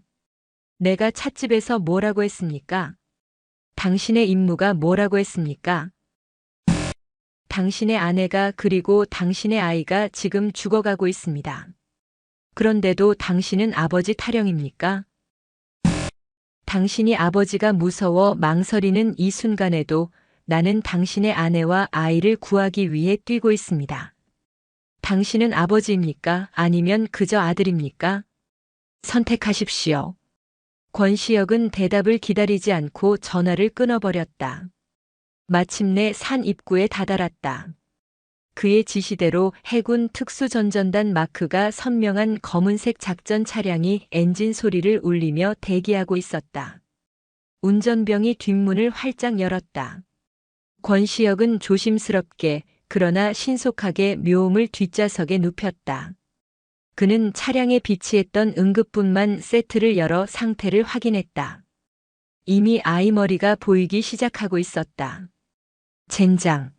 내가 찻집에서 뭐라고 했습니까? 당신의 임무가 뭐라고 했습니까? 당신의 아내가 그리고 당신의 아이가 지금 죽어가고 있습니다. 그런데도 당신은 아버지 타령입니까? 당신이 아버지가 무서워 망설이는 이 순간에도 나는 당신의 아내와 아이를 구하기 위해 뛰고 있습니다. 당신은 아버지입니까? 아니면 그저 아들입니까? 선택하십시오. 권시혁은 대답을 기다리지 않고 전화를 끊어버렸다. 마침내 산 입구에 다다랐다. 그의 지시대로 해군 특수전전단 마크가 선명한 검은색 작전 차량이 엔진 소리를 울리며 대기하고 있었다. 운전병이 뒷문을 활짝 열었다. 권시혁은 조심스럽게 그러나 신속하게 묘음을 뒷좌석에 눕혔다. 그는 차량에 비치했던 응급분만 세트를 열어 상태를 확인했다. 이미 아이 머리가 보이기 시작하고 있었다. 젠장.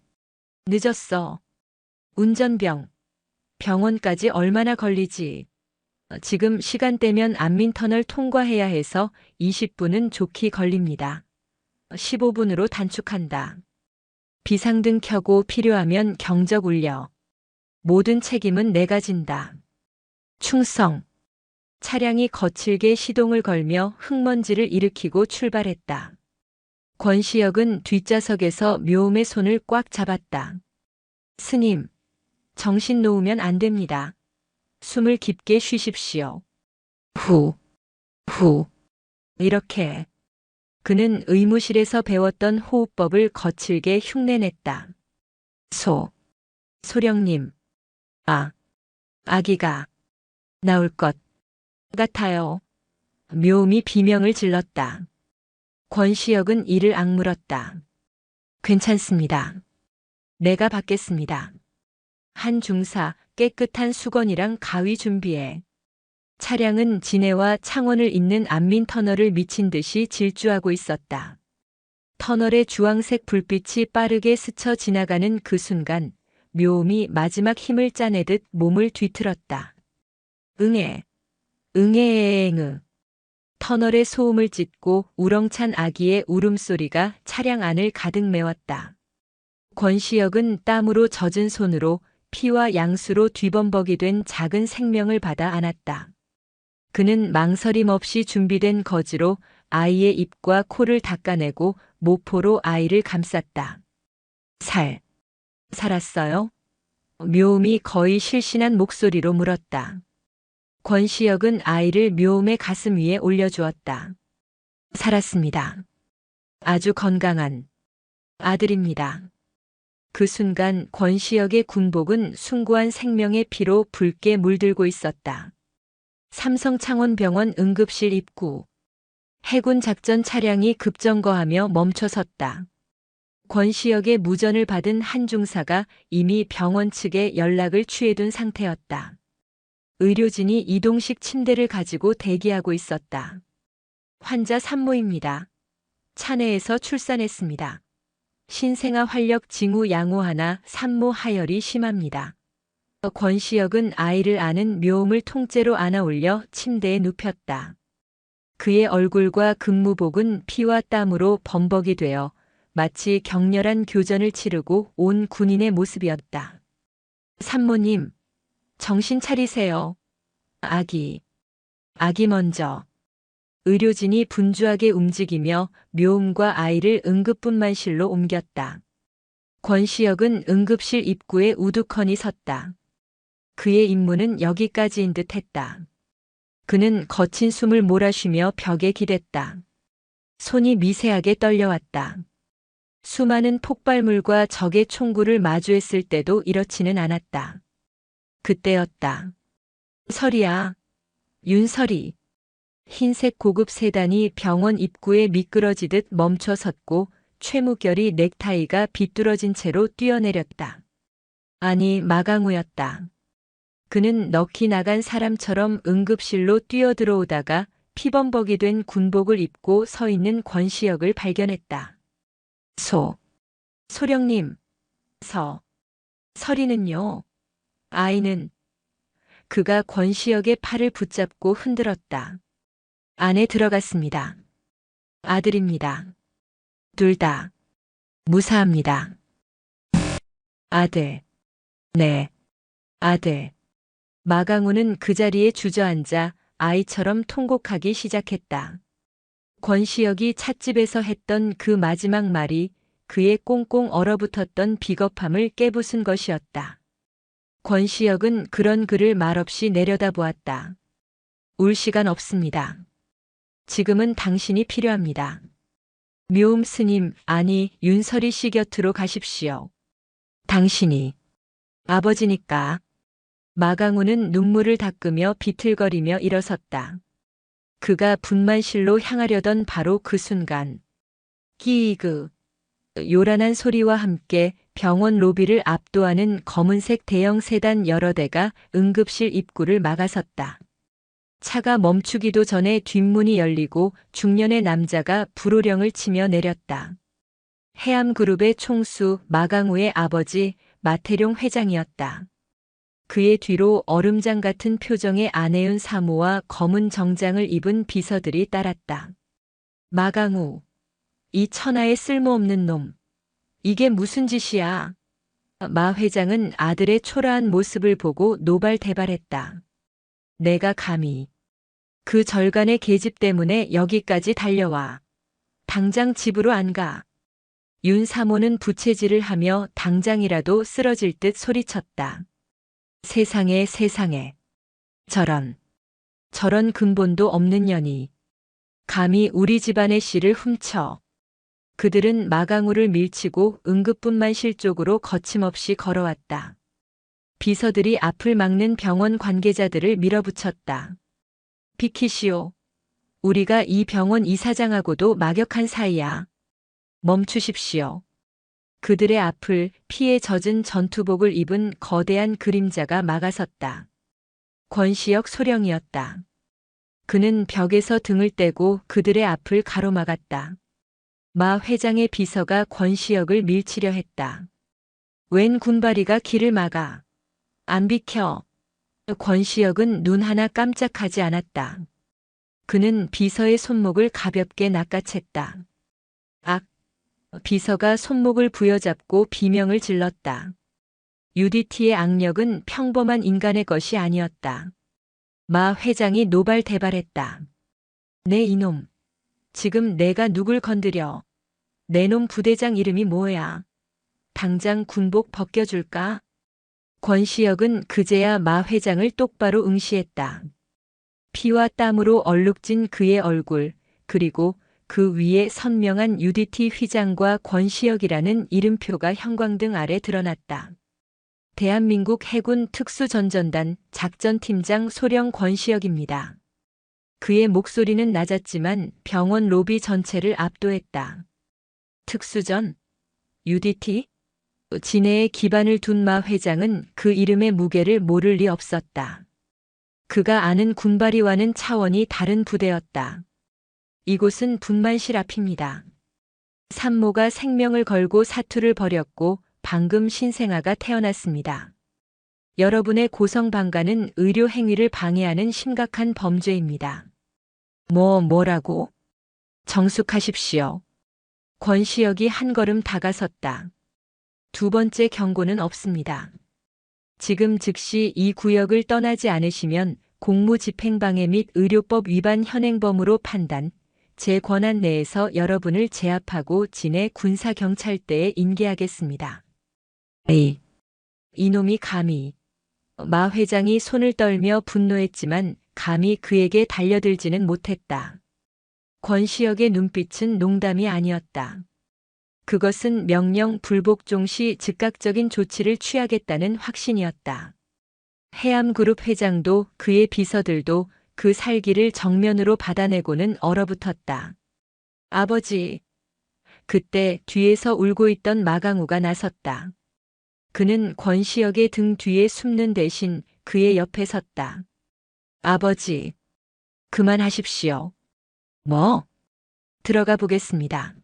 늦었어. 운전병. 병원까지 얼마나 걸리지? 지금 시간대면 안민터널 통과해야 해서 20분은 좋게 걸립니다. 15분으로 단축한다. 비상등 켜고 필요하면 경적 울려. 모든 책임은 내가 진다. 충성. 차량이 거칠게 시동을 걸며 흙먼지를 일으키고 출발했다. 권시혁은 뒷좌석에서 묘음의 손을 꽉 잡았다. 스님. 정신 놓으면 안 됩니다. 숨을 깊게 쉬십시오. 후. 이렇게. 그는 의무실에서 배웠던 호흡법을 거칠게 흉내냈다. 소령님. 아기가 나올 것 같아요. 묘음이 비명을 질렀다. 권시혁은 이를 악물었다. 괜찮습니다. 내가 받겠습니다. 한 중사, 깨끗한 수건이랑 가위 준비해. 차량은 진해와 창원을 잇는 안민터널을 미친 듯이 질주하고 있었다. 터널의 주황색 불빛이 빠르게 스쳐 지나가는 그 순간 묘음이 마지막 힘을 짜내듯 몸을 뒤틀었다. 응애에앵. 터널의 소음을 찢고 우렁찬 아기의 울음소리가 차량 안을 가득 메웠다. 권시혁은 땀으로 젖은 손으로 피와 양수로 뒤범벅이 된 작은 생명을 받아 안았다. 그는 망설임 없이 준비된 거즈로 아이의 입과 코를 닦아내고 모포로 아이를 감쌌다. 살았어요? 묘음이 거의 실신한 목소리로 물었다. 권시혁은 아이를 묘음의 가슴 위에 올려주었다. 살았습니다. 아주 건강한 아들입니다. 그 순간 권시혁의 군복은 숭고한 생명의 피로 붉게 물들고 있었다. 삼성창원병원 응급실 입구. 해군 작전 차량이 급정거하며 멈춰섰다. 권시혁의 무전을 받은 한 중사가 이미 병원 측에 연락을 취해둔 상태였다. 의료진이 이동식 침대를 가지고 대기하고 있었다. 환자 산모입니다. 차내에서 출산했습니다. 신생아 활력 징후 양호 하나, 산모 하혈이 심합니다. 권시혁은 아이를 안은 묘음을 통째로 안아 올려 침대에 눕혔다. 그의 얼굴과 근무복은 피와 땀으로 범벅이 되어 마치 격렬한 교전을 치르고 온 군인의 모습이었다. 산모님, 정신 차리세요. 아기 먼저. 의료진이 분주하게 움직이며 묘음과 아이를 응급분만실로 옮겼다. 권시혁은 응급실 입구에 우두커니 섰다. 그의 임무는 여기까지인 듯 했다. 그는 거친 숨을 몰아쉬며 벽에 기댔다. 손이 미세하게 떨려왔다. 수많은 폭발물과 적의 총구를 마주했을 때도 이렇지는 않았다. 그때였다. 설이야. 윤설이. 흰색 고급 세단이 병원 입구에 미끄러지듯 멈춰 섰고 최무결이 넥타이가 비뚤어진 채로 뛰어내렸다. 아니, 마강우였다. 그는 넋이 나간 사람처럼 응급실로 뛰어들어오다가 피범벅이 된 군복을 입고 서 있는 권시혁을 발견했다. 소령님. 설이는요? 아이는? 그가 권시혁의 팔을 붙잡고 흔들었다. 안에 들어갔습니다. 아들입니다. 둘 다. 무사합니다. 아들. 네. 아들. 마강우는 그 자리에 주저앉아 아이처럼 통곡하기 시작했다. 권시혁이 찻집에서 했던 그 마지막 말이 그의 꽁꽁 얼어붙었던 비겁함을 깨부순 것이었다. 권시혁은 그런 그를 말없이 내려다보았다. 울 시간 없습니다. 지금은 당신이 필요합니다. 묘음 스님, 아니 윤설이 씨 곁으로 가십시오. 당신이. 아버지니까. 마강우는 눈물을 닦으며 비틀거리며 일어섰다. 그가 분만실로 향하려던 바로 그 순간. 끼이그. 요란한 소리와 함께 병원 로비를 압도하는 검은색 대형 세단 여러 대가 응급실 입구를 막아섰다. 차가 멈추기도 전에 뒷문이 열리고 중년의 남자가 불호령을 치며 내렸다. 해암그룹의 총수 마강우의 아버지 마태룡 회장이었다. 그의 뒤로 얼음장 같은 표정의 안혜은 사모와 검은 정장을 입은 비서들이 따랐다. 마강우, 이 천하의 쓸모없는 놈. 이게 무슨 짓이야? 마 회장은 아들의 초라한 모습을 보고 노발대발했다. 내가 감히. 그 절간의 계집 때문에 여기까지 달려와. 당장 집으로 안 가. 윤 사모는 부채질을 하며 당장이라도 쓰러질 듯 소리쳤다. 세상에. 저런 근본도 없는 년이. 감히 우리 집안의 씨를 훔쳐. 그들은 마강우를 밀치고 응급분만실 쪽으로 거침없이 걸어왔다. 비서들이 앞을 막는 병원 관계자들을 밀어붙였다. 비키시오. 우리가 이 병원 이사장하고도 막역한 사이야. 멈추십시오. 그들의 앞을 피에 젖은 전투복을 입은 거대한 그림자가 막아섰다. 권시혁 소령이었다. 그는 벽에서 등을 떼고 그들의 앞을 가로막았다. 마 회장의 비서가 권시혁을 밀치려 했다. 웬 군바리가 길을 막아. 안 비켜. 권시혁은 눈 하나 깜짝하지 않았다. 그는 비서의 손목을 가볍게 낚아챘다. 악! 비서가 손목을 부여잡고 비명을 질렀다. UDT의 악력은 평범한 인간의 것이 아니었다. 마 회장이 노발대발했다. 내 이놈. 지금 내가 누굴 건드려. 내 놈 부대장 이름이 뭐야? 당장 군복 벗겨줄까? 권시혁은 그제야 마 회장을 똑바로 응시했다. 피와 땀으로 얼룩진 그의 얼굴, 그리고 그 위에 선명한 UDT 휘장과 권시혁이라는 이름표가 형광등 아래 드러났다. 대한민국 해군 특수전전단 작전팀장 소령 권시혁입니다. 그의 목소리는 낮았지만 병원 로비 전체를 압도했다. 특수전? UDT? 진해에 기반을 둔 마 회장은 그 이름의 무게를 모를 리 없었다. 그가 아는 군바리와는 차원이 다른 부대였다. 이곳은 분만실 앞입니다. 산모가 생명을 걸고 사투를 벌였고 방금 신생아가 태어났습니다. 여러분의 고성방가는 의료 행위를 방해하는 심각한 범죄입니다. 뭐라고? 정숙하십시오. 권시혁이 한 걸음 다가섰다. 두 번째 경고는 없습니다. 지금 즉시 이 구역을 떠나지 않으시면 공무집행방해 및 의료법 위반 현행범으로 판단, 제 권한 내에서 여러분을 제압하고 진해 군사경찰대에 인계하겠습니다. 이놈이 감히. 마 회장이 손을 떨며 분노했지만 감히 그에게 달려들지는 못했다. 권시혁의 눈빛은 농담이 아니었다. 그것은 명령 불복종 시 즉각적인 조치를 취하겠다는 확신이었다. 해암그룹 회장도 그의 비서들도 그 살기를 정면으로 받아내고는 얼어붙었다. 아버지. 그때 뒤에서 울고 있던 마강우가 나섰다. 그는 권시혁의 등 뒤에 숨는 대신 그의 옆에 섰다. 아버지. 그만하십시오. 뭐? 들어가 보겠습니다.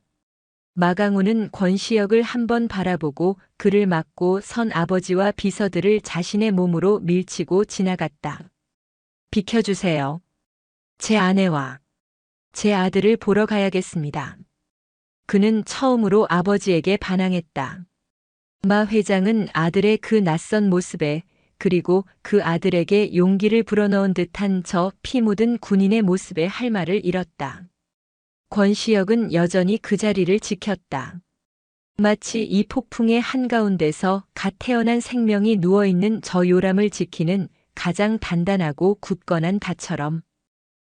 마강우는 권시혁을 한번 바라보고 그를 맞고 선 아버지와 비서들을 자신의 몸으로 밀치고 지나갔다. 비켜주세요. 제 아내와 제 아들을 보러 가야겠습니다. 그는 처음으로 아버지에게 반항했다. 마 회장은 아들의 그 낯선 모습에 그리고 그 아들에게 용기를 불어넣은 듯한 저 피 묻은 군인의 모습에 할 말을 잃었다. 권시혁은 여전히 그 자리를 지켰다. 마치 이 폭풍의 한가운데서 갓 태어난 생명이 누워있는 저 요람을 지키는 가장 단단하고 굳건한 닷처럼.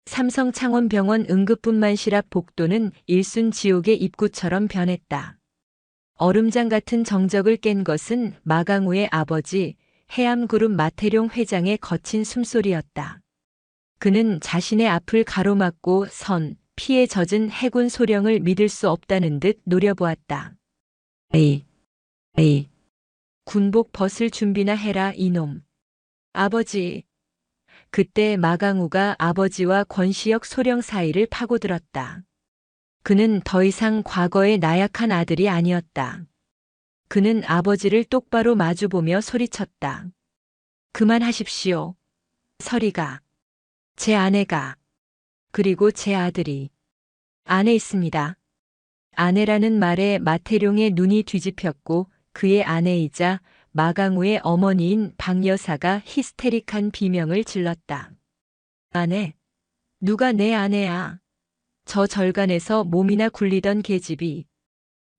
삼성창원병원 응급분만실 앞 복도는 일순 지옥의 입구처럼 변했다. 얼음장 같은 정적을 깬 것은 마강우의 아버지 해암그룹 마태룡 회장의 거친 숨소리였다. 그는 자신의 앞을 가로막고 선, 피에 젖은 해군 소령을 믿을 수 없다는 듯 노려보았다. 에이. 군복 벗을 준비나 해라 이놈. 아버지. 그때 마강우가 아버지와 권시혁 소령 사이를 파고들었다. 그는 더 이상 과거의 나약한 아들이 아니었다. 그는 아버지를 똑바로 마주보며 소리쳤다. 그만하십시오. 서리가. 제 아내가. 그리고 제 아들이. 안에 있습니다. 아내라는 말에 마태룡의 눈이 뒤집혔고 그의 아내이자 마강우의 어머니인 박 여사가 히스테릭한 비명을 질렀다. 아내? 누가 내 아내야? 저 절간에서 몸이나 굴리던 계집이.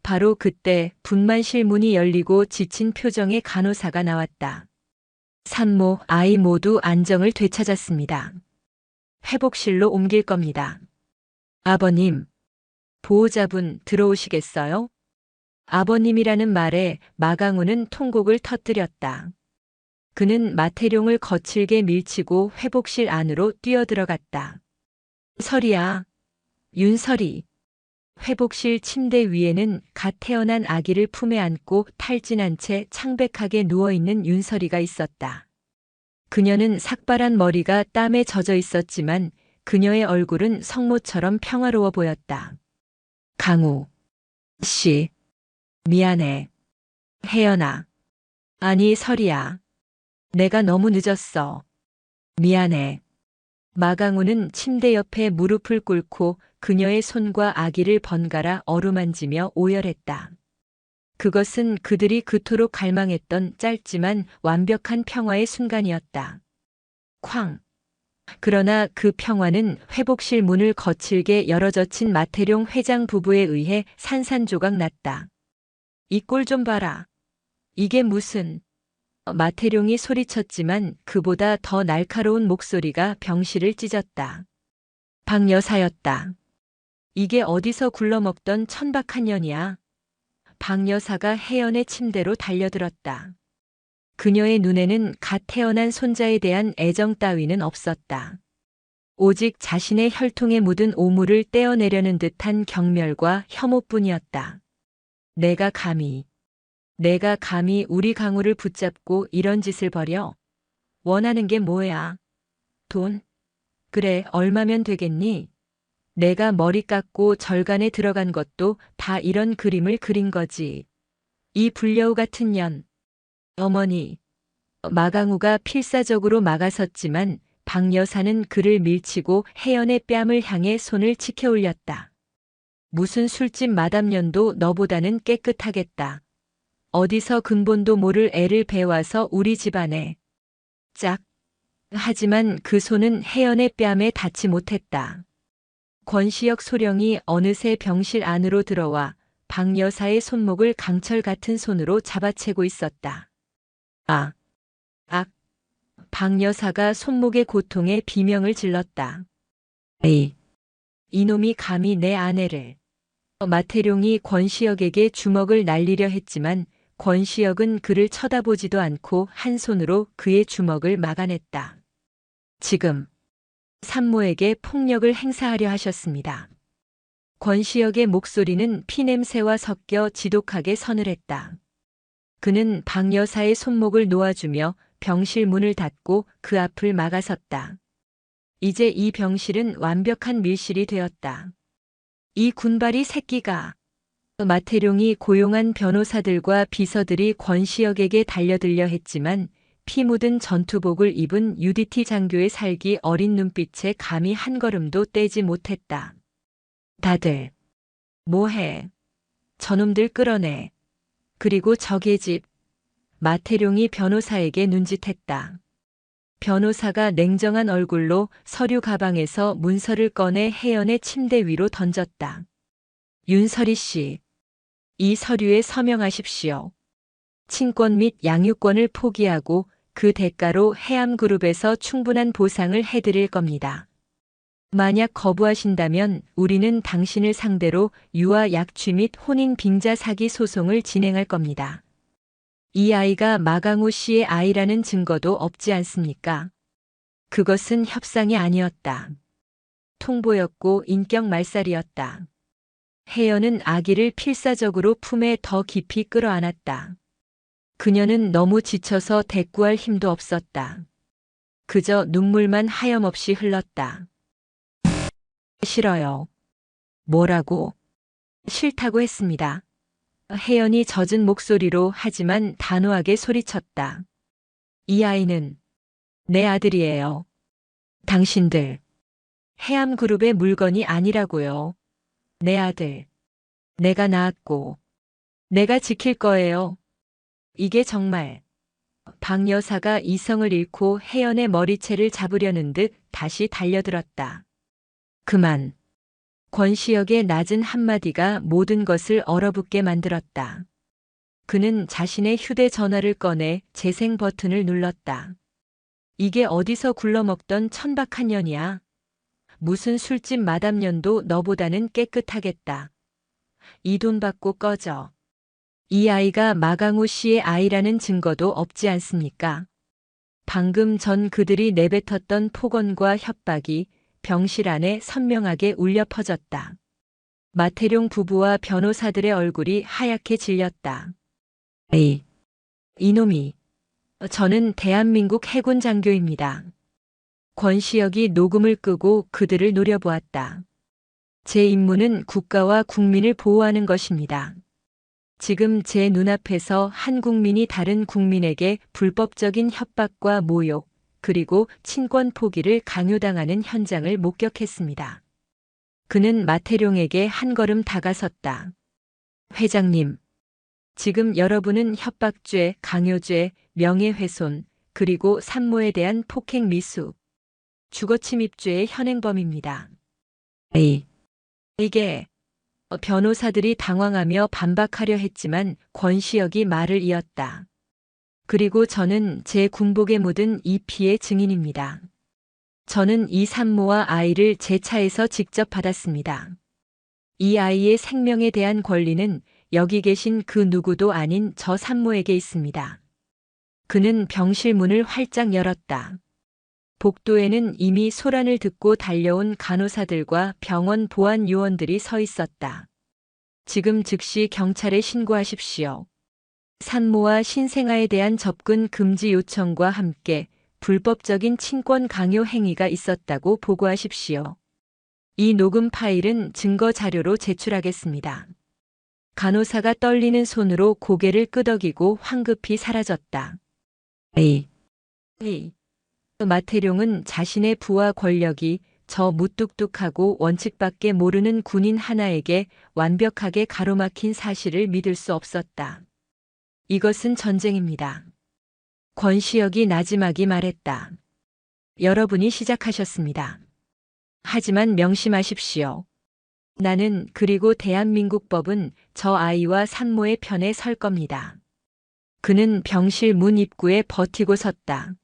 바로 그때 분만실 문이 열리고 지친 표정의 간호사가 나왔다. 산모, 아이 모두 안정을 되찾았습니다. 회복실로 옮길 겁니다. 아버님, 보호자분 들어오시겠어요? 아버님이라는 말에 마강우는 통곡을 터뜨렸다. 그는 마태룡을 거칠게 밀치고 회복실 안으로 뛰어들어갔다. 설이야. 윤설이. 회복실 침대 위에는 갓 태어난 아기를 품에 안고 탈진한 채 창백하게 누워있는 윤설이가 있었다. 그녀는 삭발한 머리가 땀에 젖어 있었지만 그녀의 얼굴은 성모처럼 평화로워 보였다. 강우. 씨. 미안해. 혜연아. 아니 설이야. 내가 너무 늦었어. 미안해. 마강우는 침대 옆에 무릎을 꿇고 그녀의 손과 아기를 번갈아 어루만지며 오열했다. 그것은 그들이 그토록 갈망했던 짧지만 완벽한 평화의 순간이었다. 쾅. 그러나 그 평화는 회복실 문을 거칠게 열어젖힌 마태룡 회장 부부에 의해 산산조각 났다. 이 꼴 좀 봐라. 이게 무슨... 마태룡이 소리쳤지만 그보다 더 날카로운 목소리가 병실을 찢었다. 박 여사였다. 이게 어디서 굴러먹던 천박한 년이야. 박 여사가 혜연의 침대로 달려들었다. 그녀의 눈에는 갓 태어난 손자에 대한 애정 따위는 없었다. 오직 자신의 혈통에 묻은 오물을 떼어내려는 듯한 경멸과 혐오뿐이었다. 내가 감히 우리 강우를 붙잡고 이런 짓을 벌여? 원하는 게 뭐야? 돈? 그래, 얼마면 되겠니? 내가 머리 깎고 절간에 들어간 것도 다 이런 그림을 그린 거지. 이 불려우 같은 년. 어머니. 마강우가 필사적으로 막아섰지만 박 여사는 그를 밀치고 혜연의 뺨을 향해 손을 치켜 올렸다. 무슨 술집 마담년도 너보다는 깨끗하겠다. 어디서 근본도 모를 애를 배워서 우리 집안에. 짝. 하지만 그 손은 혜연의 뺨에 닿지 못했다. 권시혁 소령이 어느새 병실 안으로 들어와 박 여사의 손목을 강철 같은 손으로 잡아채고 있었다. 아! 악! 박 여사가 손목의 고통에 비명을 질렀다. 에이! 이놈이 감히 내 아내를. 마태룡이 권시혁에게 주먹을 날리려 했지만 권시혁은 그를 쳐다보지도 않고 한 손으로 그의 주먹을 막아냈다. 지금 산모에게 폭력을 행사하려 하셨습니다. 권시혁의 목소리는 피냄새와 섞여 지독하게 서늘했다. 그는 박 여사의 손목을 놓아주며 병실 문을 닫고 그 앞을 막아섰다. 이제 이 병실은 완벽한 밀실이 되었다. 이 군발이 새끼가. 마태룡이 고용한 변호사들과 비서들이 권시혁에게 달려들려 했지만 피 묻은 전투복을 입은 UDT 장교의 살기 어린 눈빛에 감히 한 걸음도 떼지 못했다. 다들 뭐해? 저놈들 끌어내. 그리고 저개 집. 마태룡이 변호사에게 눈짓했다. 변호사가 냉정한 얼굴로 서류 가방에서 문서를 꺼내 혜연의 침대 위로 던졌다. 윤설이 씨, 이 서류에 서명하십시오. 친권 및 양육권을 포기하고 그 대가로 해암그룹에서 충분한 보상을 해드릴 겁니다. 만약 거부하신다면 우리는 당신을 상대로 유아 약취 및 혼인 빙자 사기 소송을 진행할 겁니다. 이 아이가 마강우 씨의 아이라는 증거도 없지 않습니까? 그것은 협상이 아니었다. 통보였고 인격 말살이었다. 혜연은 아기를 필사적으로 품에 더 깊이 끌어안았다. 그녀는 너무 지쳐서 대꾸할 힘도 없었다. 그저 눈물만 하염없이 흘렀다. 싫어요. 뭐라고? 싫다고 했습니다. 혜연이 젖은 목소리로 하지만 단호하게 소리쳤다. 이 아이는 내 아들이에요. 당신들 해암그룹의 물건이 아니라고요. 내 아들. 내가 낳았고 내가 지킬 거예요. 이게 정말. 박 여사가 이성을 잃고 혜연의 머리채를 잡으려는 듯 다시 달려들었다. 그만. 권시혁의 낮은 한마디가 모든 것을 얼어붙게 만들었다. 그는 자신의 휴대전화를 꺼내 재생 버튼을 눌렀다. 이게 어디서 굴러먹던 천박한 년이야. 무슨 술집 마담년도 너보다는 깨끗하겠다. 이 돈 받고 꺼져. 이 아이가 마강우 씨의 아이라는 증거도 없지 않습니까? 방금 전 그들이 내뱉었던 폭언과 협박이 병실 안에 선명하게 울려 퍼졌다. 마태룡 부부와 변호사들의 얼굴이 하얗게 질렸다. 에이, 이놈이. 저는 대한민국 해군 장교입니다. 권시혁이 녹음을 끄고 그들을 노려보았다. 제 임무는 국가와 국민을 보호하는 것입니다. 지금 제 눈앞에서 한 국민이 다른 국민에게 불법적인 협박과 모욕, 그리고 친권 포기를 강요당하는 현장을 목격했습니다. 그는 마태룡에게 한 걸음 다가섰다. 회장님, 지금 여러분은 협박죄, 강요죄, 명예훼손, 그리고 산모에 대한 폭행 미수, 주거침입죄의 현행범입니다. 에이, 이게... 변호사들이 당황하며 반박하려 했지만 권시혁이 말을 이었다. 그리고 저는 제 군복에 묻은 이 피의 증인입니다. 저는 이 산모와 아이를 제 차에서 직접 받았습니다. 이 아이의 생명에 대한 권리는 여기 계신 그 누구도 아닌 저 산모에게 있습니다. 그는 병실 문을 활짝 열었다. 복도에는 이미 소란을 듣고 달려온 간호사들과 병원 보안 요원들이 서 있었다. 지금 즉시 경찰에 신고하십시오. 산모와 신생아에 대한 접근 금지 요청과 함께 불법적인 친권 강요 행위가 있었다고 보고하십시오. 이 녹음 파일은 증거 자료로 제출하겠습니다. 간호사가 떨리는 손으로 고개를 끄덕이고 황급히 사라졌다. 에이. 마태룡은 자신의 부와 권력이 저 무뚝뚝하고 원칙밖에 모르는 군인 하나에게 완벽하게 가로막힌 사실을 믿을 수 없었다. 이것은 전쟁입니다. 권시혁이 나지막이 말했다. 여러분이 시작하셨습니다. 하지만 명심하십시오. 나는 그리고 대한민국 법은 저 아이와 산모의 편에 설 겁니다. 그는 병실 문 입구에 버티고 섰다.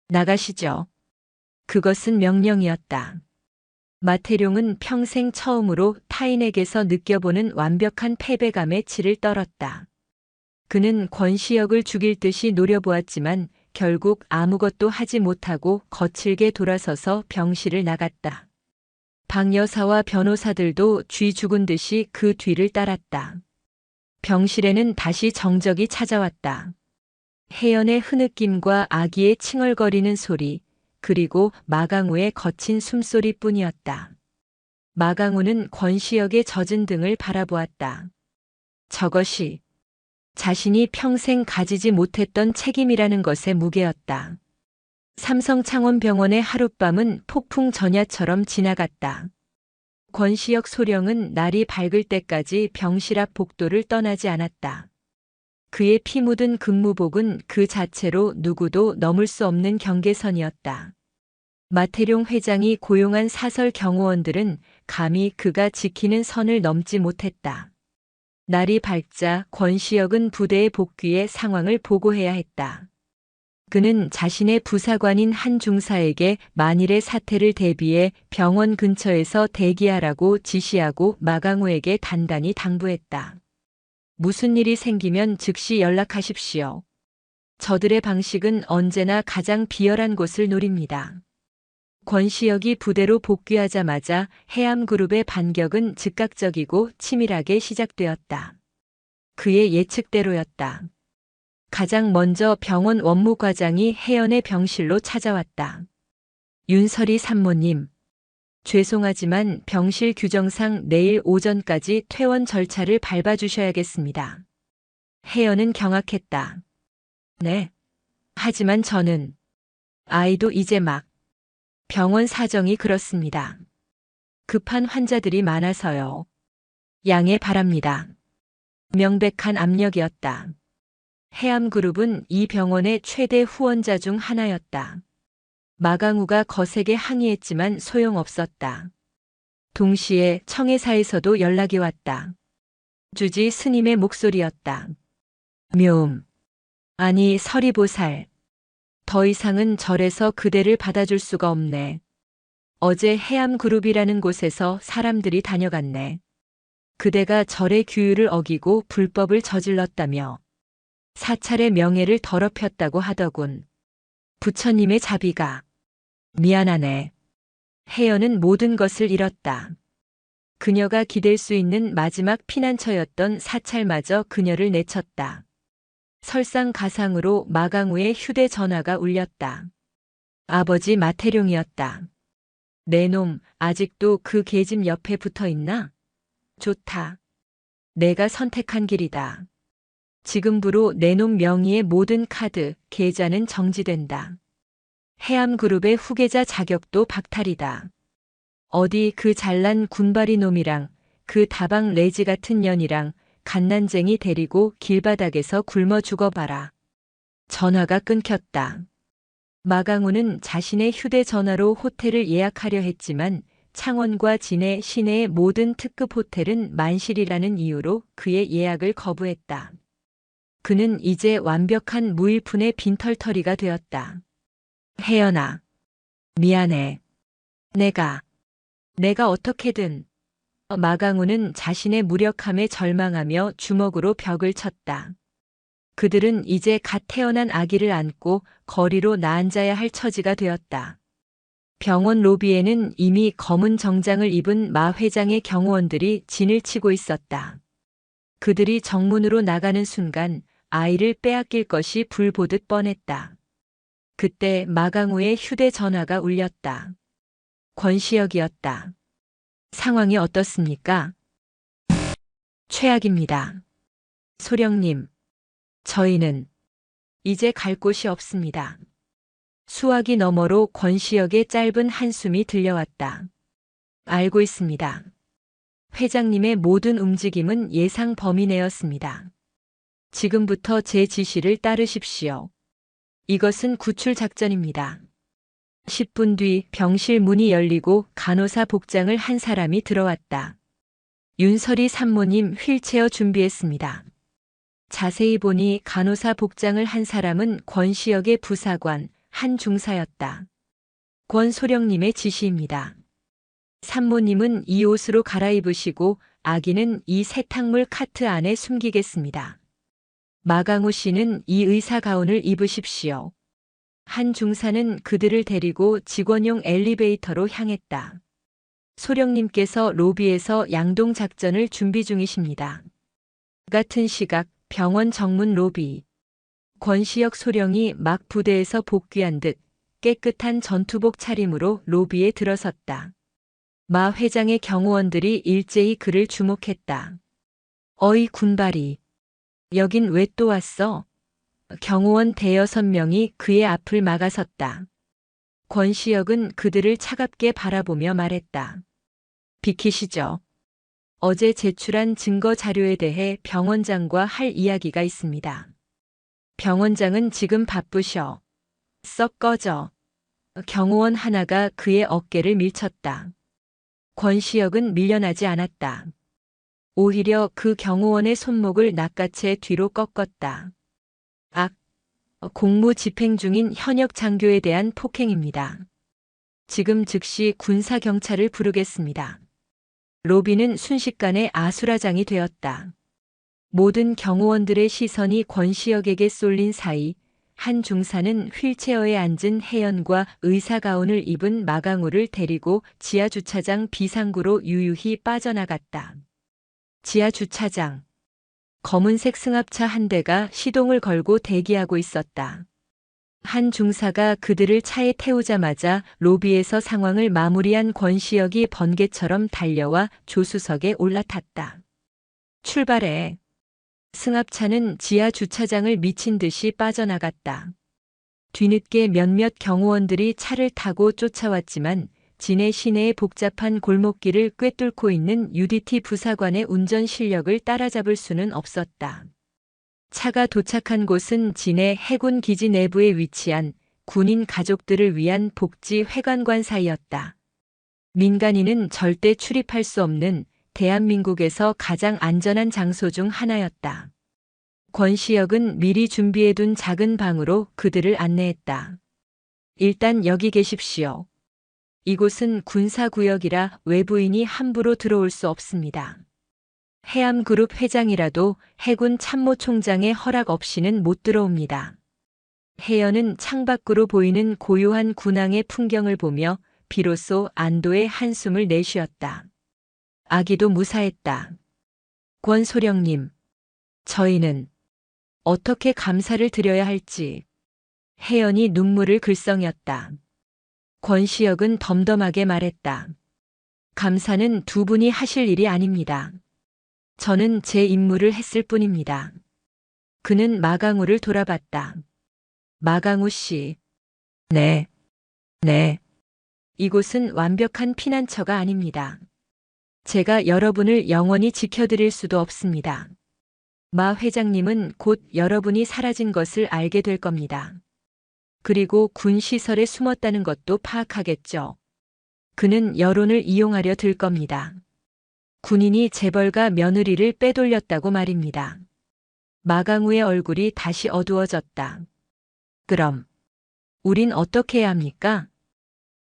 나가시죠. 그것은 명령이었다. 마태룡은 평생 처음으로 타인에게서 느껴보는 완벽한 패배감에 치를 떨었다. 그는 권시혁을 죽일 듯이 노려보았지만 결국 아무것도 하지 못하고 거칠게 돌아서서 병실을 나갔다. 박 여사와 변호사들도 쥐 죽은 듯이 그 뒤를 따랐다. 병실에는 다시 정적이 찾아왔다. 혜연의 흐느낌과 아기의 칭얼거리는 소리, 그리고 마강우의 거친 숨소리뿐이었다. 마강우는 권시혁의 젖은 등을 바라보았다. 저것이 자신이 평생 가지지 못했던 책임이라는 것의 무게였다. 삼성창원병원의 하룻밤은 폭풍 전야처럼 지나갔다. 권시혁 소령은 날이 밝을 때까지 병실 앞 복도를 떠나지 않았다. 그의 피 묻은 근무복은 그 자체로 누구도 넘을 수 없는 경계선이었다. 마태룡 회장이 고용한 사설 경호원들은 감히 그가 지키는 선을 넘지 못했다. 날이 밝자 권시혁은 부대에 복귀해 상황을 보고해야 했다. 그는 자신의 부사관인 한 중사에게 만일의 사태를 대비해 병원 근처에서 대기하라고 지시하고 마강우에게 단단히 당부했다. 무슨 일이 생기면 즉시 연락하십시오. 저들의 방식은 언제나 가장 비열한 곳을 노립니다. 권시혁이 부대로 복귀하자마자 해암그룹의 반격은 즉각적이고 치밀하게 시작되었다. 그의 예측대로였다. 가장 먼저 병원 원무과장이 혜연의 병실로 찾아왔다. 윤설이 산모님, 죄송하지만 병실 규정상 내일 오전까지 퇴원 절차를 밟아주셔야겠습니다. 혜연은 경악했다. 네. 하지만 저는 아이도 이제 막 병원 사정이 그렇습니다. 급한 환자들이 많아서요. 양해 바랍니다. 명백한 압력이었다. 해암그룹은 이 병원의 최대 후원자 중 하나였다. 마강우가 거세게 항의했지만 소용없었다. 동시에 청해사에서도 연락이 왔다. 주지 스님의 목소리였다. 묘음. 아니 서리보살. 더 이상은 절에서 그대를 받아줄 수가 없네. 어제 해암그룹이라는 곳에서 사람들이 다녀갔네. 그대가 절의 규율을 어기고 불법을 저질렀다며 사찰의 명예를 더럽혔다고 하더군. 부처님의 자비가. 미안하네. 혜연은 모든 것을 잃었다. 그녀가 기댈 수 있는 마지막 피난처였던 사찰마저 그녀를 내쳤다. 설상가상으로 마강우의 휴대전화가 울렸다. 아버지 마태룡이었다. 내 놈, 아직도 그 계집 옆에 붙어 있나? 좋다. 내가 선택한 길이다. 지금부로 내 놈 명의의 모든 카드, 계좌는 정지된다. 해암그룹의 후계자 자격도 박탈이다. 어디 그 잘난 군바리 놈이랑 그 다방 레지 같은 년이랑 갓난쟁이 데리고 길바닥에서 굶어 죽어봐라. 전화가 끊겼다. 마강우는 자신의 휴대전화로 호텔을 예약하려 했지만 창원과 진해 시내의 모든 특급 호텔은 만실이라는 이유로 그의 예약을 거부했다. 그는 이제 완벽한 무일푼의 빈털터리가 되었다. 혜연아. 미안해. 내가 어떻게든. 마강우는 자신의 무력함에 절망하며 주먹으로 벽을 쳤다. 그들은 이제 갓 태어난 아기를 안고 거리로 나앉아야 할 처지가 되었다. 병원 로비에는 이미 검은 정장을 입은 마 회장의 경호원들이 진을 치고 있었다. 그들이 정문으로 나가는 순간 아이를 빼앗길 것이 불 보듯 뻔했다. 그때 마강우의 휴대전화가 울렸다. 권시혁이었다. 상황이 어떻습니까? 최악입니다. 소령님, 저희는 이제 갈 곳이 없습니다. 수화기 너머로 권시혁의 짧은 한숨이 들려왔다. 알고 있습니다. 회장님의 모든 움직임은 예상 범위 내였습니다. 지금부터 제 지시를 따르십시오. 이것은 구출 작전입니다. 10분 뒤 병실 문이 열리고 간호사 복장을 한 사람이 들어왔다. 윤설이 산모님 휠체어 준비했습니다. 자세히 보니 간호사 복장을 한 사람은 권시혁의 부사관 한 중사였다. 권소령님의 지시입니다. 산모님은 이 옷으로 갈아입으시고 아기는 이 세탁물 카트 안에 숨기겠습니다. 마강우 씨는 이 의사 가운을 입으십시오. 한 중사는 그들을 데리고 직원용 엘리베이터로 향했다. 소령님께서 로비에서 양동 작전을 준비 중이십니다. 같은 시각 병원 정문 로비. 권시혁 소령이 막 부대에서 복귀한 듯 깨끗한 전투복 차림으로 로비에 들어섰다. 마 회장의 경호원들이 일제히 그를 주목했다. 어이 군발이. 여긴 왜 또 왔어? 경호원 대여섯 명이 그의 앞을 막아섰다. 권시혁은 그들을 차갑게 바라보며 말했다. 비키시죠. 어제 제출한 증거 자료에 대해 병원장과 할 이야기가 있습니다. 병원장은 지금 바쁘셔. 썩 꺼져. 경호원 하나가 그의 어깨를 밀쳤다. 권시혁은 밀려나지 않았다. 오히려 그 경호원의 손목을 낚아채 뒤로 꺾었다. 공무 집행 중인 현역 장교에 대한 폭행입니다. 지금 즉시 군사경찰을 부르겠습니다. 로비는 순식간에 아수라장이 되었다. 모든 경호원들의 시선이 권시혁에게 쏠린 사이 한 중사는 휠체어에 앉은 혜연과 의사가운을 입은 마강우를 데리고 지하주차장 비상구로 유유히 빠져나갔다. 지하주차장. 검은색 승합차 한 대가 시동을 걸고 대기하고 있었다. 한 중사가 그들을 차에 태우자마자 로비에서 상황을 마무리한 권시혁이 번개처럼 달려와 조수석에 올라탔다. 출발해. 승합차는 지하 주차장을 미친 듯이 빠져나갔다. 뒤늦게 몇몇 경호원들이 차를 타고 쫓아왔지만 진해 시내의 복잡한 골목길을 꿰뚫고 있는 UDT 부사관의 운전 실력을 따라잡을 수는 없었다. 차가 도착한 곳은 진해 해군 기지 내부에 위치한 군인 가족들을 위한 복지 회관관사이었다. 민간인은 절대 출입할 수 없는 대한민국에서 가장 안전한 장소 중 하나였다. 권시혁은 미리 준비해둔 작은 방으로 그들을 안내했다. 일단 여기 계십시오. 이곳은 군사구역이라 외부인이 함부로 들어올 수 없습니다. 해암그룹 회장이라도 해군 참모총장의 허락 없이는 못 들어옵니다. 혜연은 창밖으로 보이는 고요한 군항의 풍경을 보며 비로소 안도의 한숨을 내쉬었다. 아기도 무사했다. 권소령님, 저희는 어떻게 감사를 드려야 할지. 혜연이 눈물을 글썽였다. 권시혁은 덤덤하게 말했다. 감사는 두 분이 하실 일이 아닙니다. 저는 제 임무를 했을 뿐입니다. 그는 마강우를 돌아봤다. 마강우 씨. 네. 이곳은 완벽한 피난처가 아닙니다. 제가 여러분을 영원히 지켜드릴 수도 없습니다. 마 회장님은 곧 여러분이 사라진 것을 알게 될 겁니다. 그리고 군 시설에 숨었다는 것도 파악하겠죠. 그는 여론을 이용하려 들 겁니다. 군인이 재벌가 며느리를 빼돌렸다고 말입니다. 마강우의 얼굴이 다시 어두워졌다. 그럼 우린 어떻게 해야 합니까?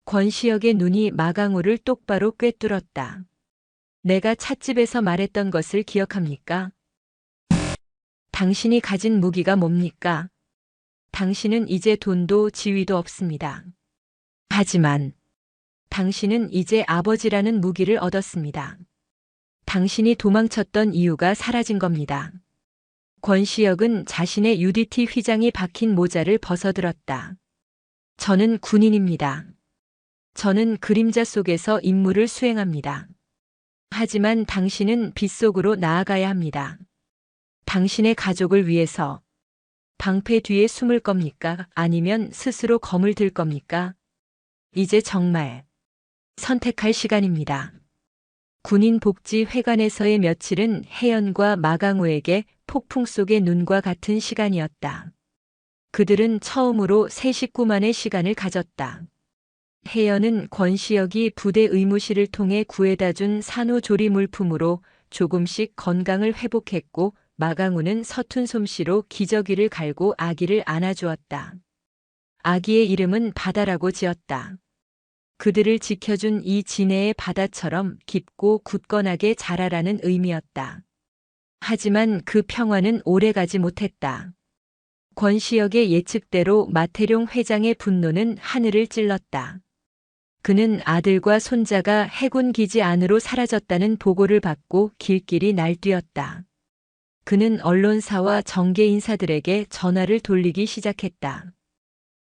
권시혁의 눈이 마강우를 똑바로 꿰뚫었다. 내가 찻집에서 말했던 것을 기억합니까? 당신이 가진 무기가 뭡니까? 당신은 이제 돈도 지위도 없습니다. 하지만 당신은 이제 아버지라는 무기를 얻었습니다. 당신이 도망쳤던 이유가 사라진 겁니다. 권시혁은 자신의 UDT 휘장이 박힌 모자를 벗어들었다. 저는 군인입니다. 저는 그림자 속에서 임무를 수행합니다. 하지만 당신은 빛 속으로 나아가야 합니다. 당신의 가족을 위해서. 방패 뒤에 숨을 겁니까? 아니면 스스로 검을 들 겁니까? 이제 정말 선택할 시간입니다. 군인복지회관에서의 며칠은 혜연과 마강우에게 폭풍 속의 눈과 같은 시간이었다. 그들은 처음으로 새 식구만의 시간을 가졌다. 혜연은 권시혁이 부대 의무실을 통해 구해다 준 산후조리 물품으로 조금씩 건강을 회복했고, 마강우는 서툰 솜씨로 기저귀를 갈고 아기를 안아주었다. 아기의 이름은 바다라고 지었다. 그들을 지켜준 이 진해의 바다처럼 깊고 굳건하게 자라라는 의미였다. 하지만 그 평화는 오래가지 못했다. 권시혁의 예측대로 마태룡 회장의 분노는 하늘을 찔렀다. 그는 아들과 손자가 해군 기지 안으로 사라졌다는 보고를 받고 길길이 날뛰었다. 그는 언론사와 정계 인사들에게 전화를 돌리기 시작했다.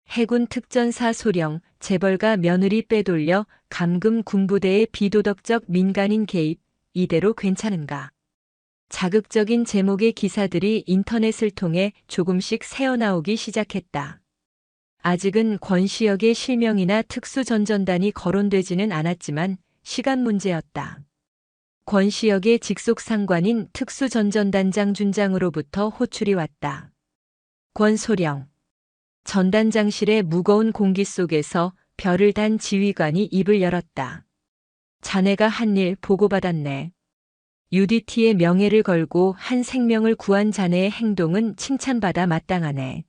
해군 특전사 소령, 재벌가 며느리 빼돌려 감금 군부대의 비도덕적 민간인 개입, 이대로 괜찮은가? 자극적인 제목의 기사들이 인터넷을 통해 조금씩 새어나오기 시작했다. 아직은 권시혁의 실명이나 특수전전단이 거론되지는 않았지만 시간 문제였다. 권시혁의 직속 상관인 특수전전단장 준장으로부터 호출이 왔다. 권소령. 전단장실의 무거운 공기 속에서 별을 단 지휘관이 입을 열었다. 자네가 한 일 보고받았네. UDT의 명예를 걸고 한 생명을 구한 자네의 행동은 칭찬받아 마땅하네.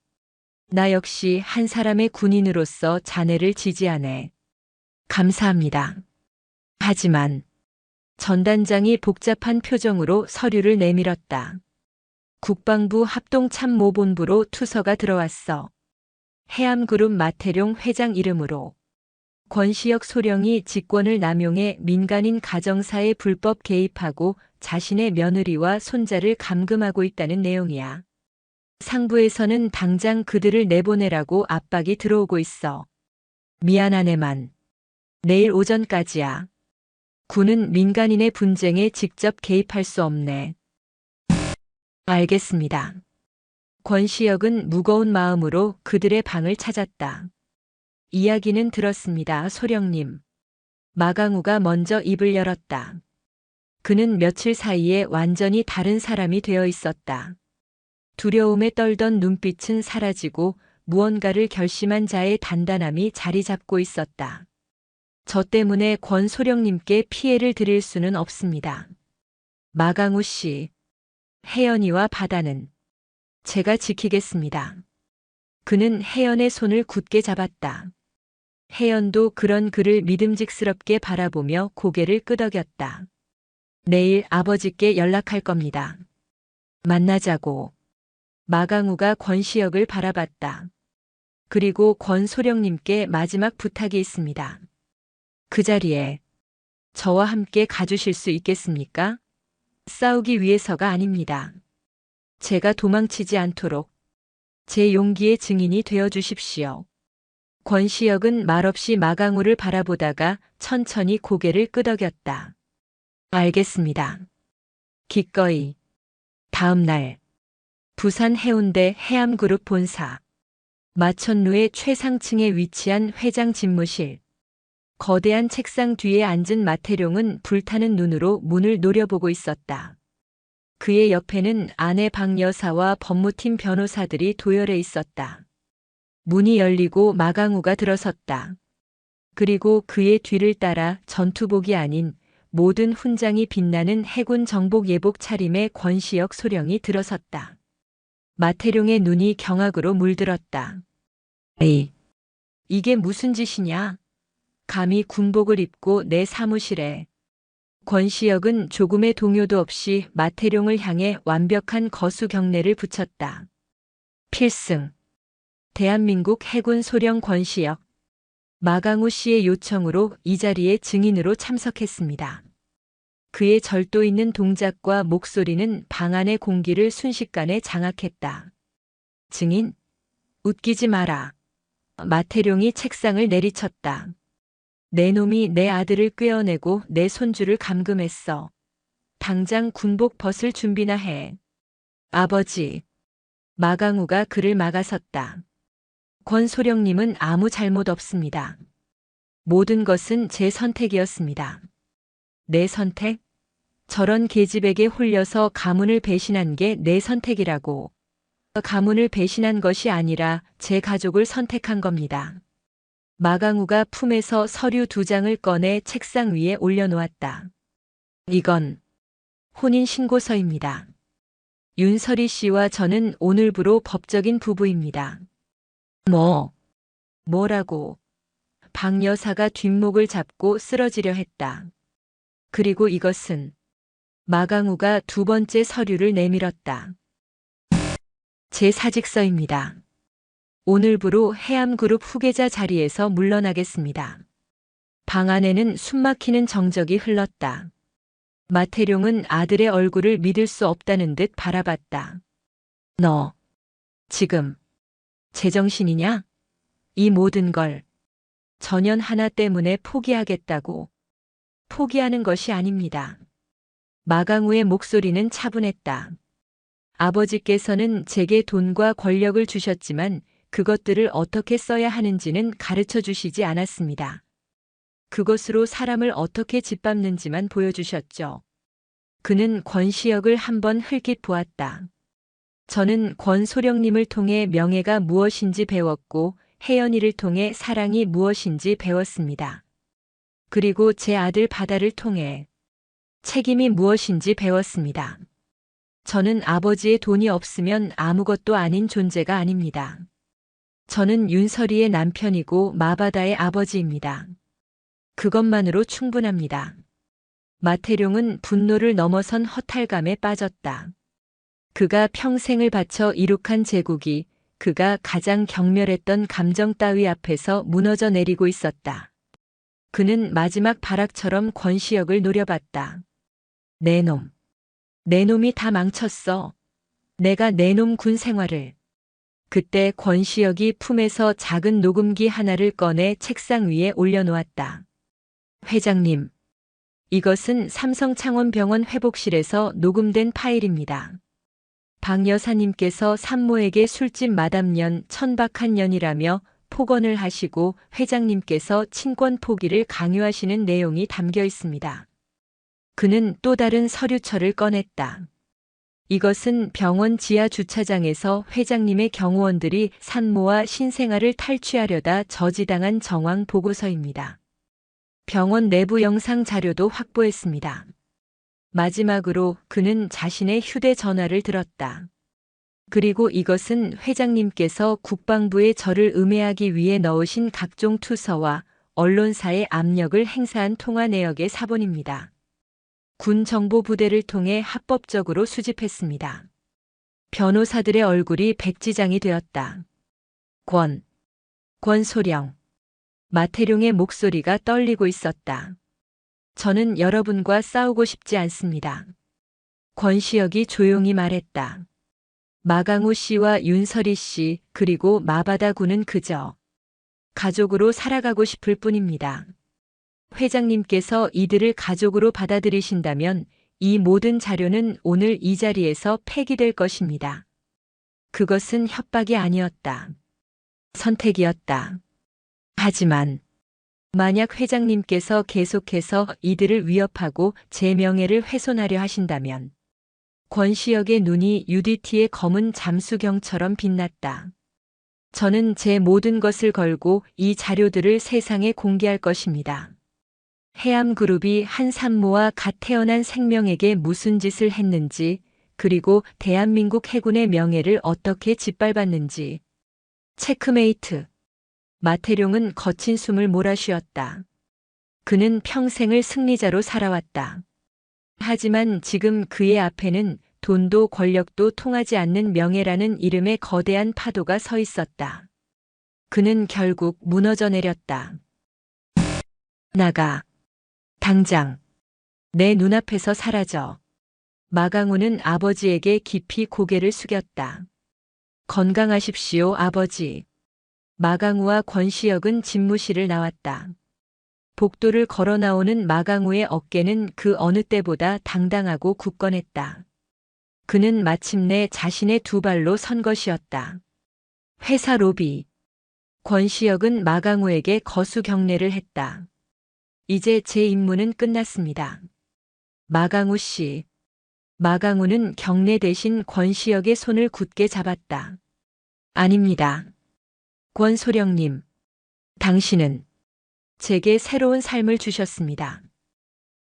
나 역시 한 사람의 군인으로서 자네를 지지하네. 감사합니다. 하지만 전단장이 복잡한 표정으로 서류를 내밀었다. 국방부 합동참모본부로 투서가 들어왔어. 해암그룹 마태룡 회장 이름으로. 권시혁 소령이 직권을 남용해 민간인 가정사에 불법 개입하고 자신의 며느리와 손자를 감금하고 있다는 내용이야. 상부에서는 당장 그들을 내보내라고 압박이 들어오고 있어. 미안하네만. 내일 오전까지야. 군은 민간인의 분쟁에 직접 개입할 수 없네. 알겠습니다. 권시혁은 무거운 마음으로 그들의 방을 찾았다. 이야기는 들었습니다, 소령님. 마강우가 먼저 입을 열었다. 그는 며칠 사이에 완전히 다른 사람이 되어 있었다. 두려움에 떨던 눈빛은 사라지고 무언가를 결심한 자의 단단함이 자리 잡고 있었다. 저 때문에 권 소령님께 피해를 드릴 수는 없습니다. 마강우 씨, 혜연이와 바다는 제가 지키겠습니다. 그는 혜연의 손을 굳게 잡았다. 혜연도 그런 그를 믿음직스럽게 바라보며 고개를 끄덕였다. 내일 아버지께 연락할 겁니다. 만나자고. 마강우가 권시혁을 바라봤다. 그리고 권 소령님께 마지막 부탁이 있습니다. 그 자리에 저와 함께 가주실 수 있겠습니까? 싸우기 위해서가 아닙니다. 제가 도망치지 않도록 제 용기의 증인이 되어 주십시오. 권시혁은 말없이 마강우를 바라보다가 천천히 고개를 끄덕였다. 알겠습니다. 기꺼이. 다음 날 부산 해운대 해암그룹 본사. 마천루의 최상층에 위치한 회장 집무실. 거대한 책상 뒤에 앉은 마태룡은 불타는 눈으로 문을 노려보고 있었다. 그의 옆에는 아내 박 여사와 법무팀 변호사들이 도열해 있었다. 문이 열리고 마강우가 들어섰다. 그리고 그의 뒤를 따라 전투복이 아닌 모든 훈장이 빛나는 해군 정복 예복 차림의 권시혁 소령이 들어섰다. 마태룡의 눈이 경악으로 물들었다. 에이, 이게 무슨 짓이냐? 감히 군복을 입고 내 사무실에. 권시혁은 조금의 동요도 없이 마태룡을 향해 완벽한 거수 경례를 붙였다. 필승. 대한민국 해군 소령 권시혁. 마강우 씨의 요청으로 이 자리에 증인으로 참석했습니다. 그의 절도 있는 동작과 목소리는 방 안의 공기를 순식간에 장악했다. 증인? 웃기지 마라. 마태룡이 책상을 내리쳤다. 내 놈이 내 아들을 꿰어내고 내 손주를 감금했어. 당장 군복 벗을 준비나 해. 아버지. 마강우가 그를 막아섰다. 권소령님은 아무 잘못 없습니다. 모든 것은 제 선택이었습니다. 내 선택? 저런 계집에게 홀려서 가문을 배신한 게 내 선택이라고. 가문을 배신한 것이 아니라 제 가족을 선택한 겁니다. 마강우가 품에서 서류 2장을 꺼내 책상 위에 올려놓았다. 이건 혼인신고서입니다. 윤설이 씨와 저는 오늘부로 법적인 부부입니다. 뭐라고? 박 여사가 뒷목을 잡고 쓰러지려 했다. 그리고 이것은 마강우가 2번째 서류를 내밀었다. 제 사직서입니다. 오늘부로 해암그룹 후계자 자리에서 물러나겠습니다. 방 안에는 숨막히는 정적이 흘렀다. 마태룡은 아들의 얼굴을 믿을 수 없다는 듯 바라봤다. 너 지금 제정신이냐? 이 모든 걸 전연 하나 때문에 포기하겠다고. 포기하는 것이 아닙니다. 마강우의 목소리는 차분했다. 아버지께서는 제게 돈과 권력을 주셨지만 그것들을 어떻게 써야 하는지는 가르쳐 주시지 않았습니다. 그것으로 사람을 어떻게 짓밟는지만 보여주셨죠. 그는 권시혁을 한번 흘낏 보았다. 저는 권소령님을 통해 명예가 무엇인지 배웠고 혜연이를 통해 사랑이 무엇인지 배웠습니다. 그리고 제 아들 바다를 통해 책임이 무엇인지 배웠습니다. 저는 아버지의 돈이 없으면 아무것도 아닌 존재가 아닙니다. 저는 윤설이의 남편이고 마바다의 아버지입니다. 그것만으로 충분합니다. 마태룡은 분노를 넘어선 허탈감에 빠졌다. 그가 평생을 바쳐 이룩한 제국이 그가 가장 경멸했던 감정 따위 앞에서 무너져 내리고 있었다. 그는 마지막 발악처럼 권시혁을 노려봤다. 내 놈이 다 망쳤어. 내가 내 놈 군 생활을. 그때 권시혁이 품에서 작은 녹음기 하나를 꺼내 책상 위에 올려놓았다. 회장님, 이것은 삼성창원병원 회복실에서 녹음된 파일입니다. 박 여사님께서 산모에게 술집 마담년 천박한년이라며 폭언을 하시고 회장님께서 친권 포기를 강요하시는 내용이 담겨 있습니다. 그는 또 다른 서류철을 꺼냈다. 이것은 병원 지하 주차장에서 회장님의 경호원들이 산모와 신생아를 탈취하려다 저지당한 정황 보고서입니다. 병원 내부 영상 자료도 확보했습니다. 마지막으로 그는 자신의 휴대전화를 들었다. 그리고 이것은 회장님께서 국방부에 저를 음해하기 위해 넣으신 각종 투서와 언론사의 압력을 행사한 통화 내역의 사본입니다. 군 정보부대를 통해 합법적으로 수집했습니다. 변호사들의 얼굴이 백지장이 되었다. 권소령. 마태룡의 목소리가 떨리고 있었다. 저는 여러분과 싸우고 싶지 않습니다. 권시혁이 조용히 말했다. 마강우 씨와 윤설이 씨 그리고 마바다 군은 그저 가족으로 살아가고 싶을 뿐입니다. 회장님께서 이들을 가족으로 받아들이신다면 이 모든 자료는 오늘 이 자리에서 폐기될 것입니다. 그것은 협박이 아니었다. 선택이었다. 하지만 만약 회장님께서 계속해서 이들을 위협하고 제 명예를 훼손하려 하신다면 권시혁의 눈이 UDT의 검은 잠수경처럼 빛났다. 저는 제 모든 것을 걸고 이 자료들을 세상에 공개할 것입니다. 해암그룹이 한 산모와 갓 태어난 생명에게 무슨 짓을 했는지, 그리고 대한민국 해군의 명예를 어떻게 짓밟았는지. 체크메이트. 마태룡은 거친 숨을 몰아쉬었다. 그는 평생을 승리자로 살아왔다. 하지만 지금 그의 앞에는 돈도 권력도 통하지 않는 명예라는 이름의 거대한 파도가 서 있었다. 그는 결국 무너져 내렸다. 나가. 당장. 내 눈앞에서 사라져. 마강우는 아버지에게 깊이 고개를 숙였다. 건강하십시오, 아버지. 마강우와 권시혁은 집무실을 나왔다. 복도를 걸어 나오는 마강우의 어깨는 그 어느 때보다 당당하고 굳건했다. 그는 마침내 자신의 두 발로 선 것이었다. 회사 로비. 권시혁은 마강우에게 거수 경례를 했다. 이제 제 임무는 끝났습니다. 마강우 씨. 마강우는 경례 대신 권시혁의 손을 굳게 잡았다. 아닙니다. 권소령님. 당신은 제게 새로운 삶을 주셨습니다.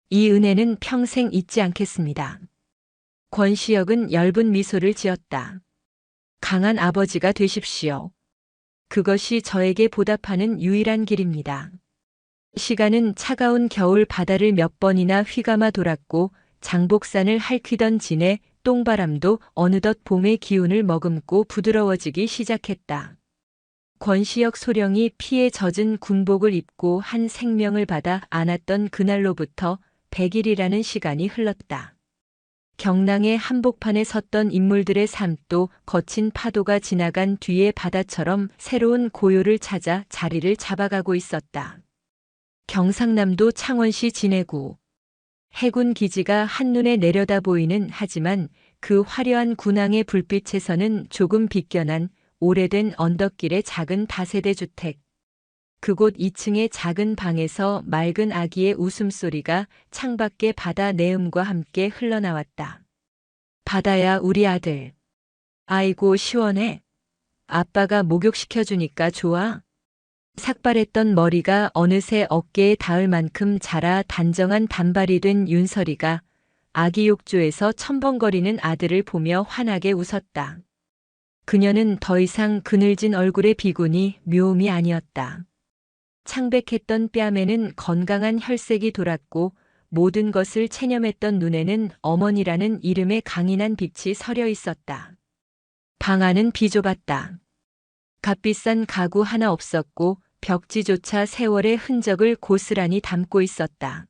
이 은혜는 평생 잊지 않겠습니다. 권시혁은 엷은 미소를 지었다. 강한 아버지가 되십시오. 그것이 저에게 보답하는 유일한 길입니다. 시간은 차가운 겨울 바다를 몇 번이나 휘감아 돌았고 장복산을 핥히던 진해 똥바람도 어느덧 봄의 기운을 머금고 부드러워지기 시작했다. 권시혁 소령이 피에 젖은 군복을 입고 한 생명을 받아 안았던 그날로부터 100일이라는 시간이 흘렀다. 경랑의 한복판에 섰던 인물들의 삶도 거친 파도가 지나간 뒤의 바다처럼 새로운 고요를 찾아 자리를 잡아가고 있었다. 경상남도 창원시 진해구. 해군 기지가 한눈에 내려다 보이는 하지만 그 화려한 군항의 불빛에서는 조금 비껴난 오래된 언덕길의 작은 다세대 주택. 그곳 2층의 작은 방에서 맑은 아기의 웃음소리가 창밖의 바다 내음과 함께 흘러나왔다. 바다야 우리 아들. 아이고 시원해. 아빠가 목욕시켜주니까 좋아. 삭발했던 머리가 어느새 어깨에 닿을 만큼 자라 단정한 단발이 된 윤설이가 아기 욕조에서 첨벙거리는 아들을 보며 환하게 웃었다. 그녀는 더 이상 그늘진 얼굴의 비군이 묘음이 아니었다. 창백했던 뺨에는 건강한 혈색이 돌았고 모든 것을 체념했던 눈에는 어머니라는 이름의 강인한 빛이 서려 있었다. 방 안은 비좁았다. 값비싼 가구 하나 없었고 벽지조차 세월의 흔적을 고스란히 담고 있었다.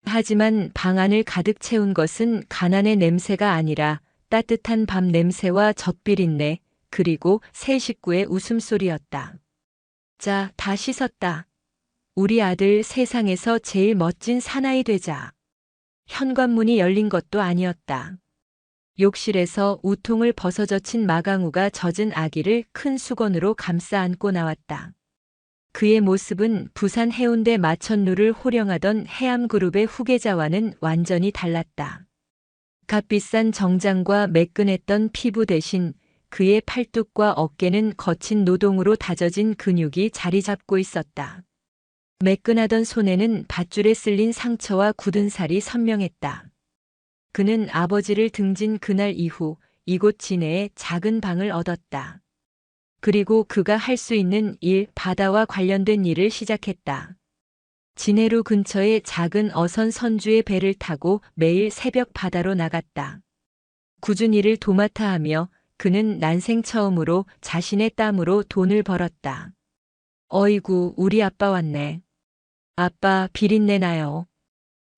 하지만 방 안을 가득 채운 것은 가난의 냄새가 아니라 따뜻한 밤 냄새와 젖비린내, 그리고 새 식구의 웃음소리였다. 자, 다 씻었다. 우리 아들 세상에서 제일 멋진 사나이 되자. 현관문이 열린 것도 아니었다. 욕실에서 우통을 벗어젖힌 마강우가 젖은 아기를 큰 수건으로 감싸 안고 나왔다. 그의 모습은 부산 해운대 마천루를 호령하던 해암그룹의 후계자와는 완전히 달랐다. 값비싼 정장과 매끈했던 피부 대신 그의 팔뚝과 어깨는 거친 노동으로 다져진 근육이 자리 잡고 있었다. 매끈하던 손에는 밧줄에 쓸린 상처와 굳은 살이 선명했다. 그는 아버지를 등진 그날 이후 이곳 진해에 작은 방을 얻었다. 그리고 그가 할 수 있는 일, 바다와 관련된 일을 시작했다. 진해루 근처의 작은 어선 선주의 배를 타고 매일 새벽 바다로 나갔다. 굳은 일을 도맡아 하며 그는 난생 처음으로 자신의 땀으로 돈을 벌었다. 어이구, 우리 아빠 왔네. 아빠, 비린내 나요.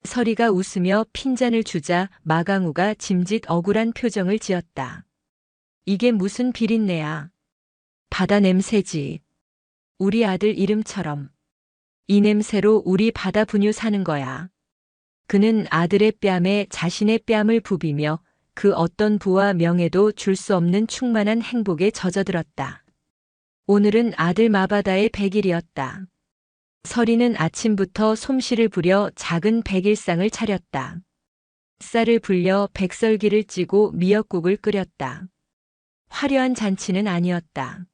설이가 웃으며 핀잔을 주자 마강우가 짐짓 억울한 표정을 지었다. 이게 무슨 비린내야. 바다 냄새지. 우리 아들 이름처럼. 이 냄새로 우리 바다 분유 사는 거야. 그는 아들의 뺨에 자신의 뺨을 부비며 그 어떤 부와 명예도 줄 수 없는 충만한 행복에 젖어들었다. 오늘은 아들 마바다의 100일이었다. 설이는 아침부터 솜씨를 부려 작은 백일상을 차렸다. 쌀을 불려 백설기를 찌고 미역국을 끓였다. 화려한 잔치는 아니었다.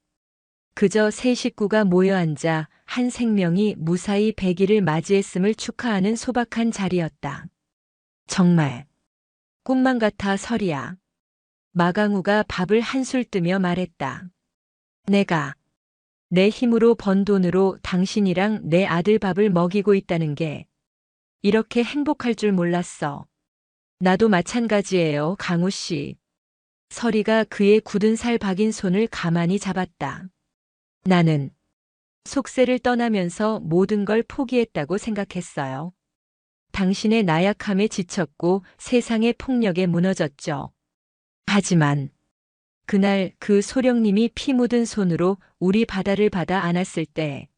그저 세 식구가 모여 앉아 한 생명이 무사히 100일을 맞이했음을 축하하는 소박한 자리였다. 정말 꿈만 같아 설이야. 마강우가 밥을 한술 뜨며 말했다. 내가 내 힘으로 번 돈으로 당신이랑 내 아들 밥을 먹이고 있다는 게 이렇게 행복할 줄 몰랐어. 나도 마찬가지예요, 강우 씨. 설이가 그의 굳은 살 박인 손을 가만히 잡았다. 나는 속세를 떠나면서 모든 걸 포기했다고 생각했어요. 당신의 나약함에 지쳤고 세상의 폭력에 무너졌죠. 하지만 그날 그 소령님이 피 묻은 손으로 우리 바다를 받아 안았을 때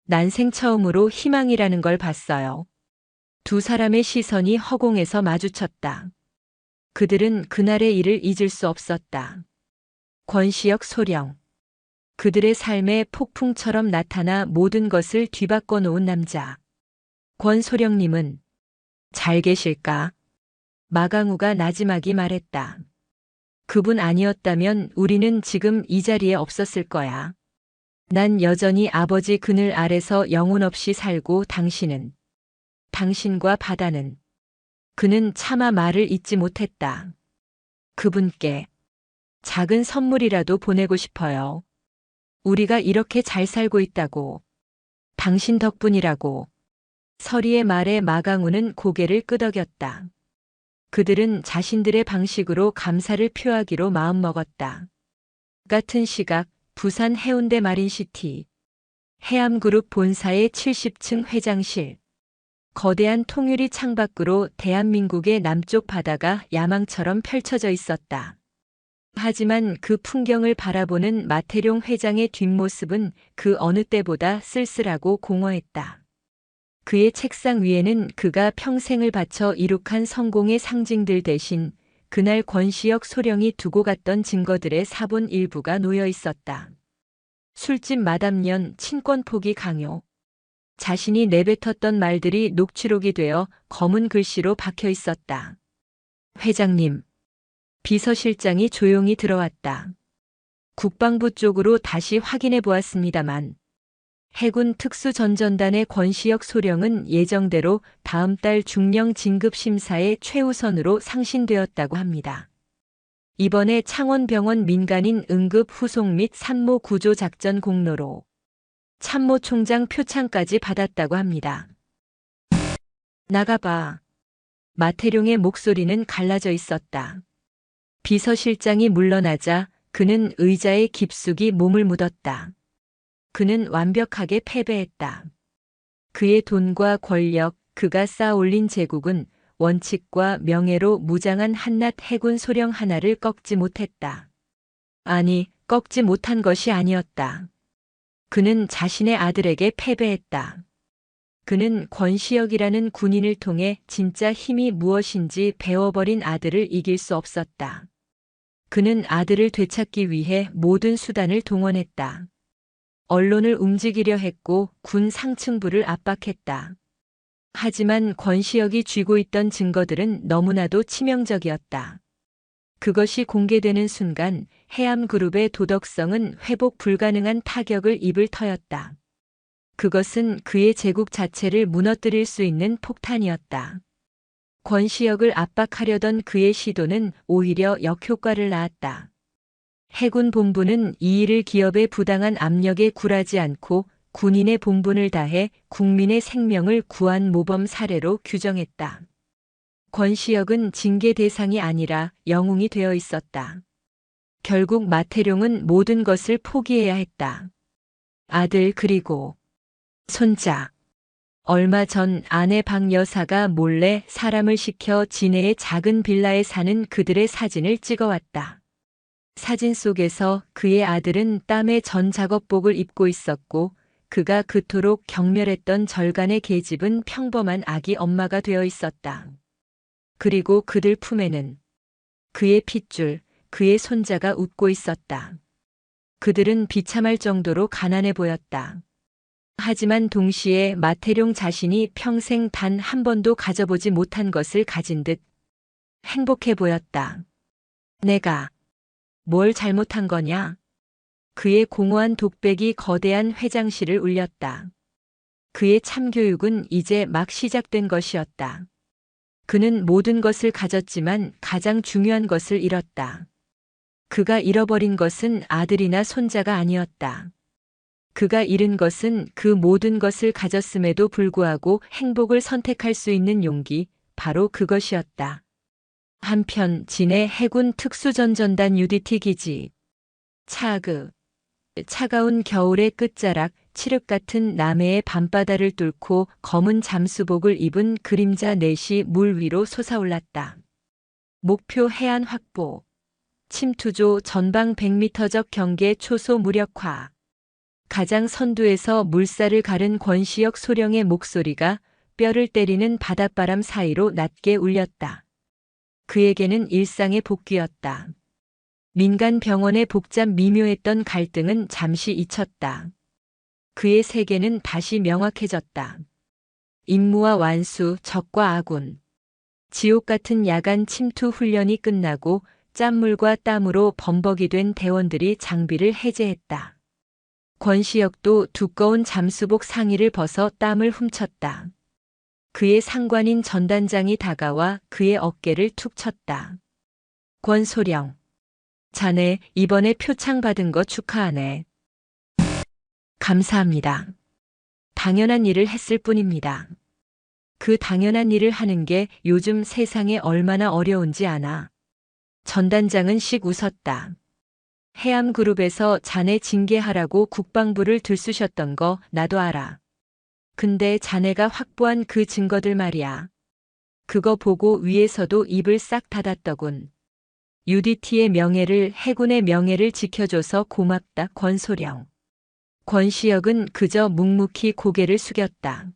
난생 처음으로 희망이라는 걸 봤어요. 두 사람의 시선이 허공에서 마주쳤다. 그들은 그날의 일을 잊을 수 없었다. 권시역 소령. 그들의 삶에 폭풍처럼 나타나 모든 것을 뒤바꿔 놓은 남자. 권소령님은 잘 계실까? 마강우가 나지막이 말했다. 그분 아니었다면 우리는 지금 이 자리에 없었을 거야. 난 여전히 아버지 그늘 아래서 영혼 없이 살고 당신과 바다는. 그는 차마 말을 잇지 못했다. 그분께 작은 선물이라도 보내고 싶어요. 우리가 이렇게 잘 살고 있다고. 당신 덕분이라고. 서리의 말에 마강우는 고개를 끄덕였다. 그들은 자신들의 방식으로 감사를 표하기로 마음먹었다. 같은 시각 부산 해운대 마린시티. 해암그룹 본사의 70층 회장실. 거대한 통유리 창밖으로 대한민국의 남쪽 바다가 야망처럼 펼쳐져 있었다. 하지만 그 풍경을 바라보는 마태룡 회장의 뒷모습은 그 어느 때보다 쓸쓸하고 공허했다. 그의 책상 위에는 그가 평생을 바쳐 이룩한 성공의 상징들 대신 그날 권시역 소령이 두고 갔던 증거들의 사본 일부가 놓여 있었다. 술집 마담년 친권 포기 강요. 자신이 내뱉었던 말들이 녹취록이 되어 검은 글씨로 박혀 있었다. 회장님. 비서실장이 조용히 들어왔다. 국방부 쪽으로 다시 확인해 보았습니다만 해군 특수전전단의 권시역 소령은 예정대로 다음 달 중령 진급 심사에 최우선으로 상신되었다고 합니다. 이번에 창원병원 민간인 응급 후송 및 산모 구조 작전 공로로 참모총장 표창까지 받았다고 합니다. 나가봐. 마태룡의 목소리는 갈라져 있었다. 비서실장이 물러나자 그는 의자에 깊숙이 몸을 묻었다. 그는 완벽하게 패배했다. 그의 돈과 권력, 그가 쌓아올린 제국은 원칙과 명예로 무장한 한낱 해군 소령 하나를 꺾지 못했다. 아니, 꺾지 못한 것이 아니었다. 그는 자신의 아들에게 패배했다. 그는 권시역이라는 군인을 통해 진짜 힘이 무엇인지 배워버린 아들을 이길 수 없었다. 그는 아들을 되찾기 위해 모든 수단을 동원했다. 언론을 움직이려 했고 군 상층부를 압박했다. 하지만 권시역이 쥐고 있던 증거들은 너무나도 치명적이었다. 그것이 공개되는 순간 해암그룹의 도덕성은 회복 불가능한 타격을 입을 터였다. 그것은 그의 제국 자체를 무너뜨릴 수 있는 폭탄이었다. 권시역을 압박하려던 그의 시도는 오히려 역효과를 낳았다. 해군 본부는 이 일을 기업의 부당한 압력에 굴하지 않고 군인의 본분을 다해 국민의 생명을 구한 모범 사례로 규정했다. 권시역은 징계 대상이 아니라 영웅이 되어 있었다. 결국 마태룡은 모든 것을 포기해야 했다. 아들 그리고 손자. 얼마 전 아내 박 여사가 몰래 사람을 시켜 진해의 작은 빌라에 사는 그들의 사진을 찍어왔다. 사진 속에서 그의 아들은 땀에 전 작업복을 입고 있었고 그가 그토록 경멸했던 절간의 계집은 평범한 아기 엄마가 되어 있었다. 그리고 그들 품에는 그의 핏줄, 그의 손자가 웃고 있었다. 그들은 비참할 정도로 가난해 보였다. 하지만 동시에 마태룡 자신이 평생 단 한 번도 가져보지 못한 것을 가진 듯 행복해 보였다. 내가 뭘 잘못한 거냐? 그의 공허한 독백이 거대한 회장실을 울렸다. 그의 참교육은 이제 막 시작된 것이었다. 그는 모든 것을 가졌지만 가장 중요한 것을 잃었다. 그가 잃어버린 것은 아들이나 손자가 아니었다. 그가 잃은 것은 그 모든 것을 가졌음에도 불구하고 행복을 선택할 수 있는 용기, 바로 그것이었다. 한편 진해 해군 특수전전단 UDT 기지. 차가운 겨울의 끝자락, 칠흑 같은 남해의 밤바다를 뚫고 검은 잠수복을 입은 그림자 넷이 물 위로 솟아올랐다. 목표 해안 확보. 침투조 전방 100m적 경계 초소 무력화. 가장 선두에서 물살을 가른 권시역 소령의 목소리가 뼈를 때리는 바닷바람 사이로 낮게 울렸다. 그에게는 일상의 복귀였다. 민간 병원의 복잡 미묘했던 갈등은 잠시 잊혔다. 그의 세계는 다시 명확해졌다. 임무와 완수, 적과 아군. 지옥 같은 야간 침투 훈련이 끝나고 짠물과 땀으로 범벅이 된 대원들이 장비를 해제했다. 권시혁도 두꺼운 잠수복 상의를 벗어 땀을 훔쳤다. 그의 상관인 전단장이 다가와 그의 어깨를 툭 쳤다. 권소령. 자네 이번에 표창 받은 거 축하하네. 감사합니다. 당연한 일을 했을 뿐입니다. 그 당연한 일을 하는 게 요즘 세상에 얼마나 어려운지 아나. 전단장은 씩 웃었다. 해암그룹에서 자네 징계하라고 국방부를 들쑤셨던 거 나도 알아. 근데 자네가 확보한 그 증거들 말이야. 그거 보고 위에서도 입을 싹 닫았더군. UDT의 명예를, 해군의 명예를 지켜줘서 고맙다, 권소령. 권시혁은 그저 묵묵히 고개를 숙였다.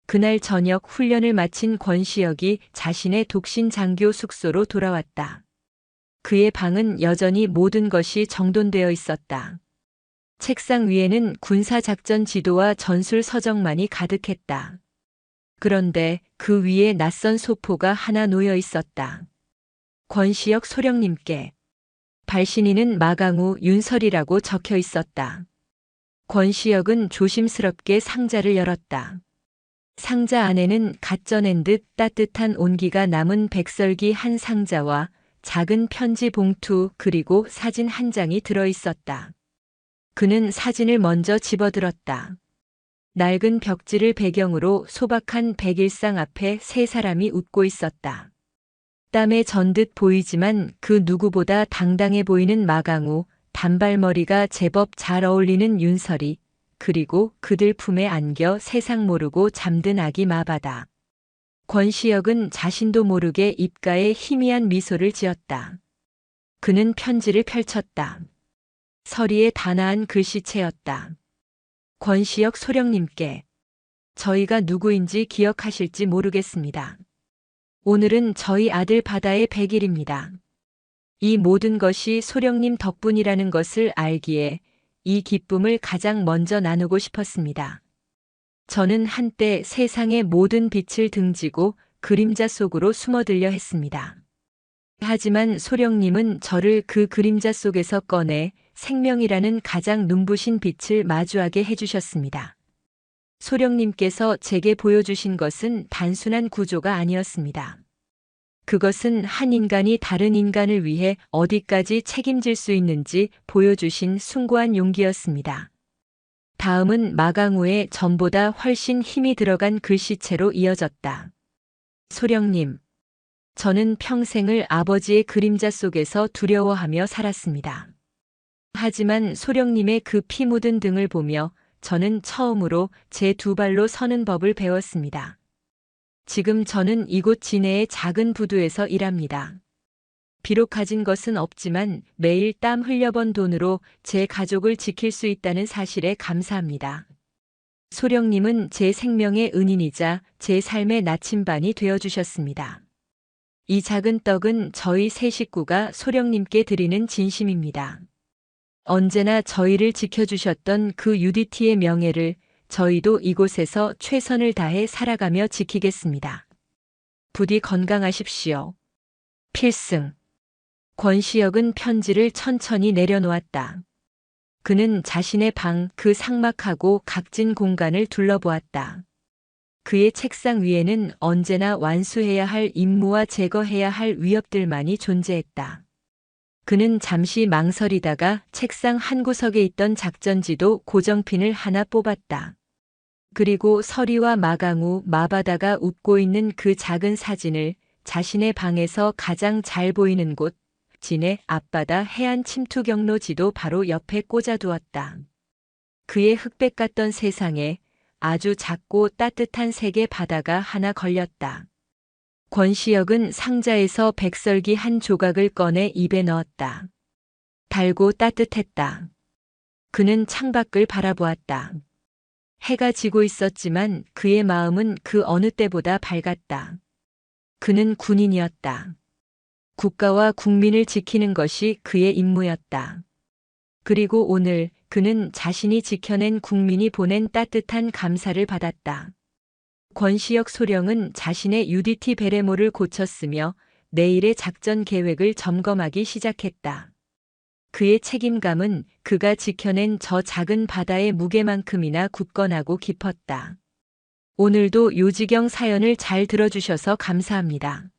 그날 저녁 훈련을 마친 권시혁이 자신의 독신 장교 숙소로 돌아왔다. 그의 방은 여전히 모든 것이 정돈되어 있었다. 책상 위에는 군사작전 지도와 전술 서적만이 가득했다. 그런데 그 위에 낯선 소포가 하나 놓여 있었다. 권시혁 소령님께. 발신인은 마강우 윤설이라고 적혀 있었다. 권시혁은 조심스럽게 상자를 열었다. 상자 안에는 갓 쪄낸 듯 따뜻한 온기가 남은 백설기 한 상자와 작은 편지 봉투 그리고 사진 한 장이 들어 있었다. 그는 사진을 먼저 집어들었다. 낡은 벽지를 배경으로 소박한 백일상 앞에 세 사람이 웃고 있었다. 땀에 전 듯 보이지만 그 누구보다 당당해 보이는 마강우, 단발머리가 제법 잘 어울리는 윤설이, 그리고 그들 품에 안겨 세상 모르고 잠든 아기 마바다. 권시혁은 자신도 모르게 입가에 희미한 미소를 지었다. 그는 편지를 펼쳤다. 서리에 단아한 글씨체였다. 권시혁 소령님께. 저희가 누구인지 기억하실지 모르겠습니다. 오늘은 저희 아들 바다의 100일입니다. 이 모든 것이 소령님 덕분이라는 것을 알기에 이 기쁨을 가장 먼저 나누고 싶었습니다. 저는 한때 세상의 모든 빛을 등지고 그림자 속으로 숨어들려 했습니다. 하지만 소령님은 저를 그 그림자 속에서 꺼내 생명이라는 가장 눈부신 빛을 마주하게 해주셨습니다. 소령님께서 제게 보여주신 것은 단순한 구조가 아니었습니다. 그것은 한 인간이 다른 인간을 위해 어디까지 책임질 수 있는지 보여주신 숭고한 용기였습니다. 다음은 마강우의 전보다 훨씬 힘이 들어간 글씨체로 이어졌다. 소령님, 저는 평생을 아버지의 그림자 속에서 두려워하며 살았습니다. 하지만 소령님의 그 피 묻은 등을 보며 저는 처음으로 제 두 발로 서는 법을 배웠습니다. 지금 저는 이곳 진해의 작은 부두에서 일합니다. 비록 가진 것은 없지만 매일 땀 흘려번 돈으로 제 가족을 지킬 수 있다는 사실에 감사합니다. 소령님은 제 생명의 은인이자 제 삶의 나침반이 되어주셨습니다. 이 작은 떡은 저희 세 식구가 소령님께 드리는 진심입니다. 언제나 저희를 지켜주셨던 그 UDT의 명예를 저희도 이곳에서 최선을 다해 살아가며 지키겠습니다. 부디 건강하십시오. 필승. 권시혁은 편지를 천천히 내려놓았다. 그는 자신의 방 그 삭막하고 각진 공간을 둘러보았다. 그의 책상 위에는 언제나 완수해야 할 임무와 제거해야 할 위협들만이 존재했다. 그는 잠시 망설이다가 책상 한 구석에 있던 작전지도 고정핀을 하나 뽑았다. 그리고 서리와 마강우, 마바다가 웃고 있는 그 작은 사진을 자신의 방에서 가장 잘 보이는 곳, 진해 앞바다 해안 침투 경로지도 바로 옆에 꽂아두었다. 그의 흑백 같던 세상에 아주 작고 따뜻한 색의 바다가 하나 걸렸다. 권시혁은 상자에서 백설기 한 조각을 꺼내 입에 넣었다. 달고 따뜻했다. 그는 창밖을 바라보았다. 해가 지고 있었지만 그의 마음은 그 어느 때보다 밝았다. 그는 군인이었다. 국가와 국민을 지키는 것이 그의 임무였다. 그리고 오늘 그는 자신이 지켜낸 국민이 보낸 따뜻한 감사를 받았다. 권시혁 소령은 자신의 UDT 베레모를 고쳤으며 내일의 작전 계획을 점검하기 시작했다. 그의 책임감은 그가 지켜낸 저 작은 바다의 무게만큼이나 굳건하고 깊었다. 오늘도 요지경 사연을 잘 들어주셔서 감사합니다.